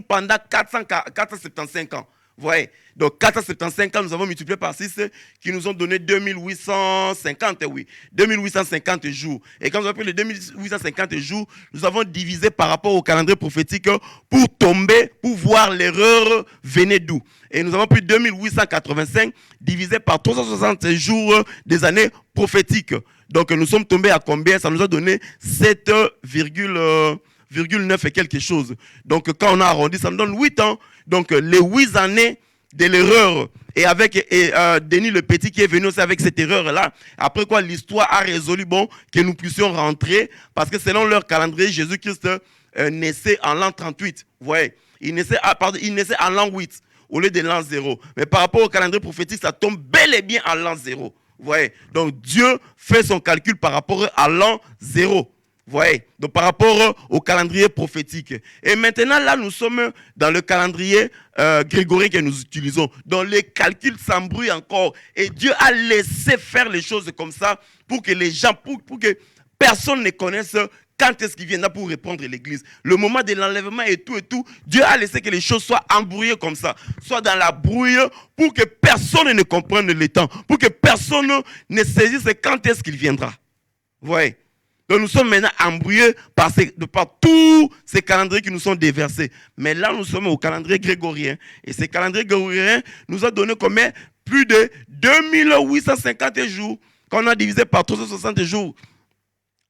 Speaker 3: pendant 475 ans. Vous voyez, donc 475 ans, nous avons multiplié par 6 qui nous ont donné 2850, oui, 2850 jours. Et quand nous avons pris les 2850 jours, nous avons divisé par rapport au calendrier prophétique pour voir l'erreur venait d'où. Et nous avons pris 2885 divisé par 360 jours des années prophétiques. Donc nous sommes tombés à combien? Ça nous a donné 7,9 et quelque chose. Donc quand on a arrondi, ça nous donne 8 ans. Donc les 8 années de l'erreur. Et avec Denis le Petit qui est venu aussi avec cette erreur-là. Après quoi, l'histoire a résolu que nous puissions rentrer. Parce que selon leur calendrier, Jésus-Christ naissait en l'an 38. Vous voyez, il naissait en l'an 8 au lieu de l'an 0. Mais par rapport au calendrier prophétique, ça tombe bel et bien en l'an 0. Vous voyez, donc Dieu fait son calcul par rapport à l'an 0. Vous voyez, donc par rapport au calendrier prophétique. Et maintenant, là, nous sommes dans le calendrier grégorien que nous utilisons. Donc les calculs s'embrouillent encore. Et Dieu a laissé faire les choses comme ça pour que les gens, pour que personne ne connaisse quand est-ce qu'il viendra pour répondre l'Église. Le moment de l'enlèvement et tout, Dieu a laissé que les choses soient embrouillées comme ça, soit dans la brouille, pour que personne ne comprenne le temps, pour que personne ne saisisse quand est-ce qu'il viendra. Vous voyez? Donc nous sommes maintenant embrouillés par tous ces calendriers qui nous sont déversés. Mais là, nous sommes au calendrier grégorien. Et ce calendrier grégorien nous a donné combien? Plus de 2850 jours qu'on a divisé par 360 jours.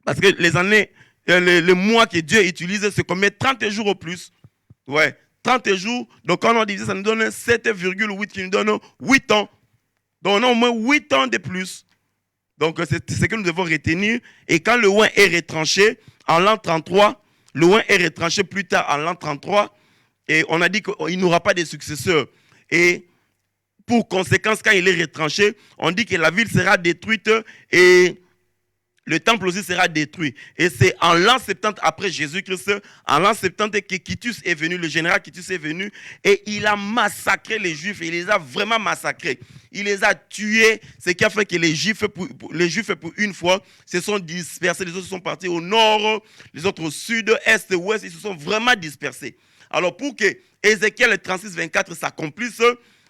Speaker 3: Parce que les années, les mois que Dieu utilise, c'est combien? 30 jours au plus. Ouais, 30 jours. Donc quand on a divisé, ça nous donne 7,8 qui nous donne 8 ans. Donc on a au moins 8 ans de plus. Donc, c'est ce que nous devons retenir. Et quand le oint est retranché en l'an 33, le oint est retranché plus tard en l'an 33, et on a dit qu'il n'aura pas de successeur. Et pour conséquence, quand il est retranché, on dit que la ville sera détruite et le temple aussi sera détruit. Et c'est en l'an 70 après Jésus-Christ, en l'an 70 que Titus est venu, le général Titus est venu et il a massacré les Juifs. Il les a vraiment massacrés. Il les a tués, ce qui a fait que les Juifs, pour une fois, se sont dispersés. Les autres sont partis au nord, les autres au sud, est, ouest. Ils se sont vraiment dispersés. Alors pour que Ézéchiel 36, 24 s'accomplisse,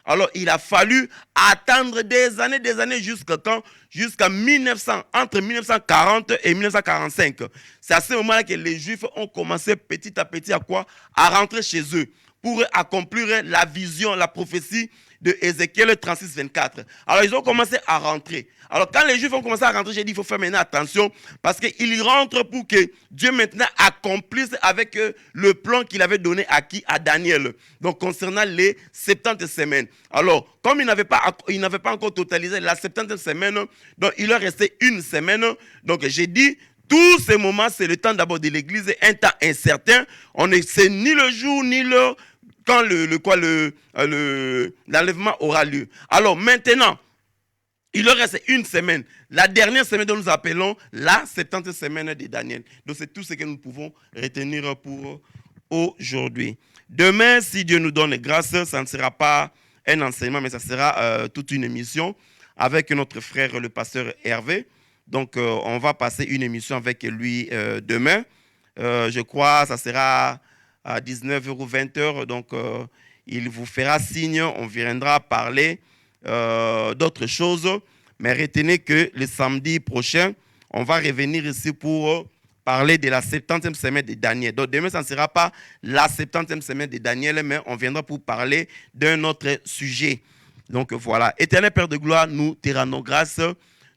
Speaker 3: alors il a fallu attendre des années jusqu'à quand? Jusqu'à 1900, entre 1940 et 1945. C'est à ce moment-là que les Juifs ont commencé petit à petit à quoi? À rentrer chez eux pour accomplir la vision, la prophétie de Ézéchiel 36, 24. Alors ils ont commencé à rentrer. Alors quand les Juifs ont commencé à rentrer, j'ai dit il faut faire maintenant attention parce qu'ils rentrent pour que Dieu maintenant accomplisse avec le plan qu'il avait donné à qui? À Daniel. Donc concernant les 70 semaines. Alors comme ils n'avaient pas encore totalisé la 70 semaine, donc il leur restait une semaine. Donc j'ai dit tous ces moments, c'est le temps d'abord de l'église, un temps incertain. On ne sait ni le jour ni l'heure quand l'enlèvement aura lieu. Alors maintenant, il leur reste une semaine. La dernière semaine dont nous appelons la 70e semaine de Daniel. Donc c'est tout ce que nous pouvons retenir pour aujourd'hui. Demain, si Dieu nous donne grâce, ça ne sera pas un enseignement, mais ça sera toute une émission avec notre frère, le pasteur Hervé. Donc on va passer une émission avec lui demain. Je crois que ça sera à 19h ou 20h. Donc il vous fera signe, on viendra parler d'autres choses, mais retenez que le samedi prochain, on va revenir ici pour parler de la 70e semaine de Daniel. Donc demain, ça ne sera pas la 70e semaine de Daniel, mais on viendra pour parler d'un autre sujet. Donc voilà, Éternel Père de gloire, nous te rendons grâce.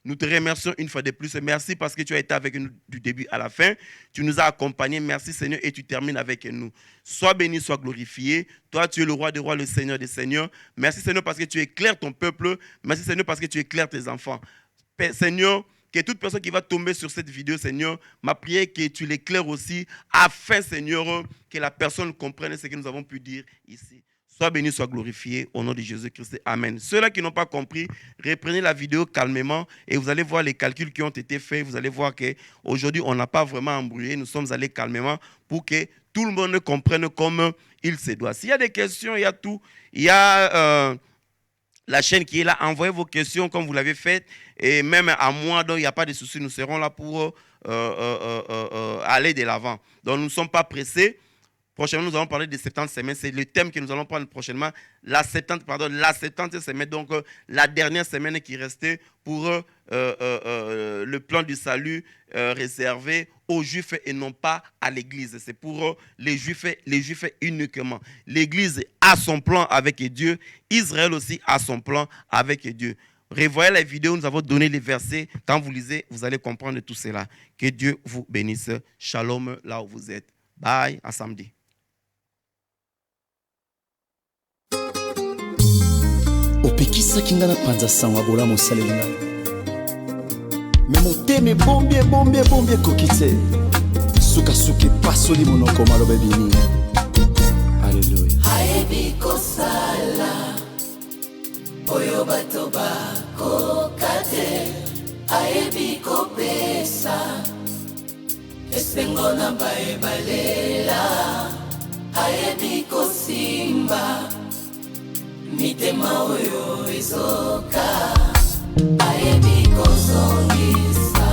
Speaker 3: Nous te remercions une fois de plus. Merci parce que tu as été avec nous du début à la fin. Tu nous as accompagnés. Merci Seigneur et tu termines avec nous. Sois béni, sois glorifié. Toi, tu es le roi des rois, le Seigneur des seigneurs. Merci Seigneur parce que tu éclaires ton peuple. Merci Seigneur parce que tu éclaires tes enfants. Père, Seigneur, que toute personne qui va tomber sur cette vidéo, Seigneur, ma prière est que tu l'éclaires aussi afin, Seigneur, que la personne comprenne ce que nous avons pu dire ici. Sois béni, sois glorifié au nom de Jésus-Christ. Amen. Ceux-là qui n'ont pas compris, reprenez la vidéo calmement et vous allez voir les calculs qui ont été faits. Vous allez voir qu'aujourd'hui, on n'a pas vraiment embrouillé. Nous sommes allés calmement pour que tout le monde comprenne comme il se doit. S'il y a des questions, il y a tout. Il y a la chaîne qui est là. Envoyez vos questions comme vous l'avez fait. Et même à moi, donc, il n'y a pas de souci. Nous serons là pour aller de l'avant. Donc, nous ne sommes pas pressés. Prochainement, nous allons parler des 70 semaines. C'est le thème que nous allons prendre prochainement. La 70e semaine, donc la dernière semaine qui restait pour le plan du salut réservé aux Juifs et non pas à l'Église. C'est pour les Juifs uniquement. L'Église a son plan avec Dieu. Israël aussi a son plan avec Dieu. Revoyez la vidéo, nous avons donné les versets. Quand vous lisez, vous allez comprendre tout cela. Que Dieu vous bénisse. Shalom là où vous êtes. Bye, à samedi.
Speaker 1: Opekisaki nga na panza sango bola mosaleli ngai me motema ebombie ekoki te sukasuka epasoli monoko maloba ebimi. Alleluya.
Speaker 4: Ayebi kosala oyo bato bakoka te, ayebi kopesa esengo na baebalela, ayebi kosimba mitema oyo ezoka, ayebi kozongisa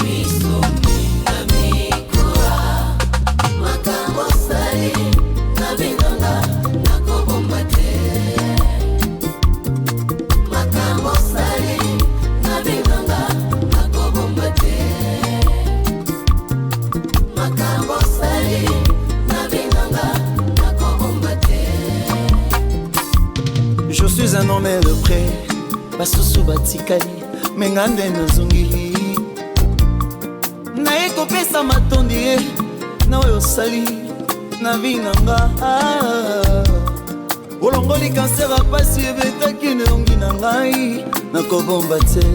Speaker 4: misumi na mikura, makambo sali na binanga nakobomba te, makambo sali na binanga nakobomba te, makambo sali na binanga nakobomba te.
Speaker 1: Je suis un homme de près, basusu batikali mengande nazongili naye kopesa matondi ye na oyo osali na vinanga olongoli kanser apasi ebetaki nelongi na ngai nakobomba te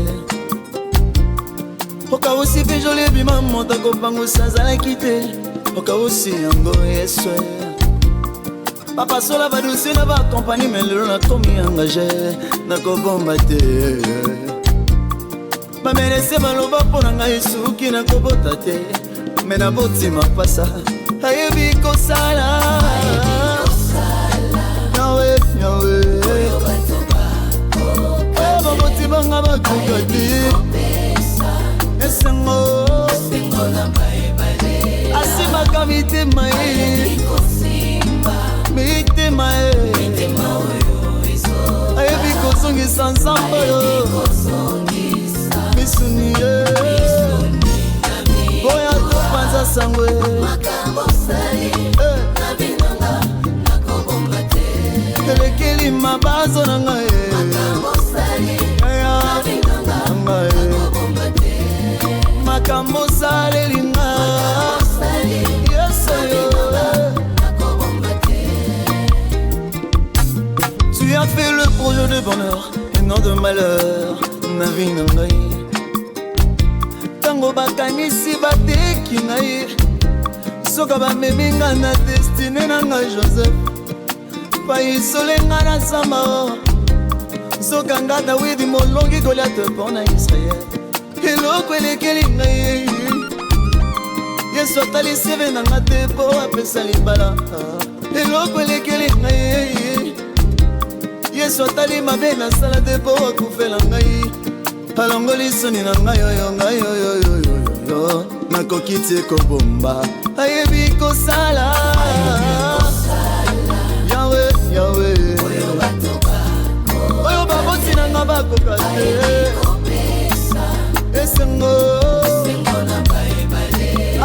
Speaker 1: okawusi mpe joli ebima moto akopangusa azalaki te okawusi yango yeswe Papa sola badusi na ba compagnie mais le na komi engagé na ko bomba te bamelese maloba mpo na ngai suki nakobota te me na botima pasa ayebi kosala yawe yawe bamotima nga bakoka te esengo asimaka mitema ye mitema ye ayebi kozongisa nzamba yo misuni ye boya topanza sangwe elekeli mabazo na ngai makambo salelinga tu as fait le projet de bonheur et non de malheur na vie na ngai tango bakanisi bateki ngai soka bamemi nga na destine na ngai Joseph paisole nga na zamba soka nga Dawidi molongi Goliath mpo na Israel eloko elekeli ngai Yesu atali seve na nga te mpo apesa libala eloko elekeli ngai Yesu atali mabe nasala te mpo akufela ngai alongoli soni na ngai oyo ngai oyo nakoki te kobomba ayebi kosala yawe yawe oyo baboti na nga bakoka te esengo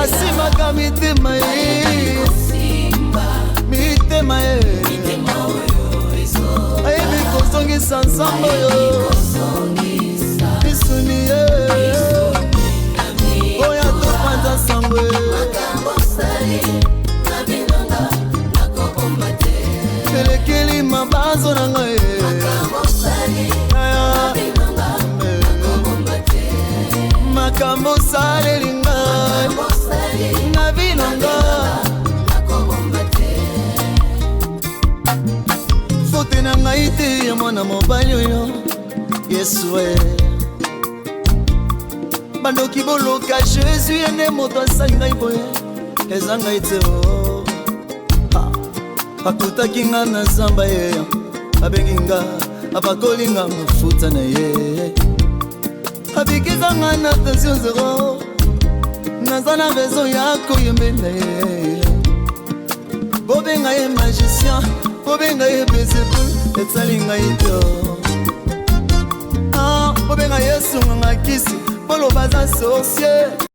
Speaker 1: asimaka mitema ye mitema ye ayebi kozongisa nzambo yo misuni ye oya topanza sangwe elekeli mabazo na ngai makambo salelinga na binanga fote na ngai te ya mwana mobali oyo Yesu bandoki boloka Jésus ye nde moto asali ngai boye eza ngai te akutaki nga na zamba ye abengi nga apakoli nga mafuta na ye abikisa nga na tension zero naza na raison ya koyembela ye bobenga ye magicien bobenga ye Beelzebul etali ngai te bobenga ye sunganga kisi boloba za sorcier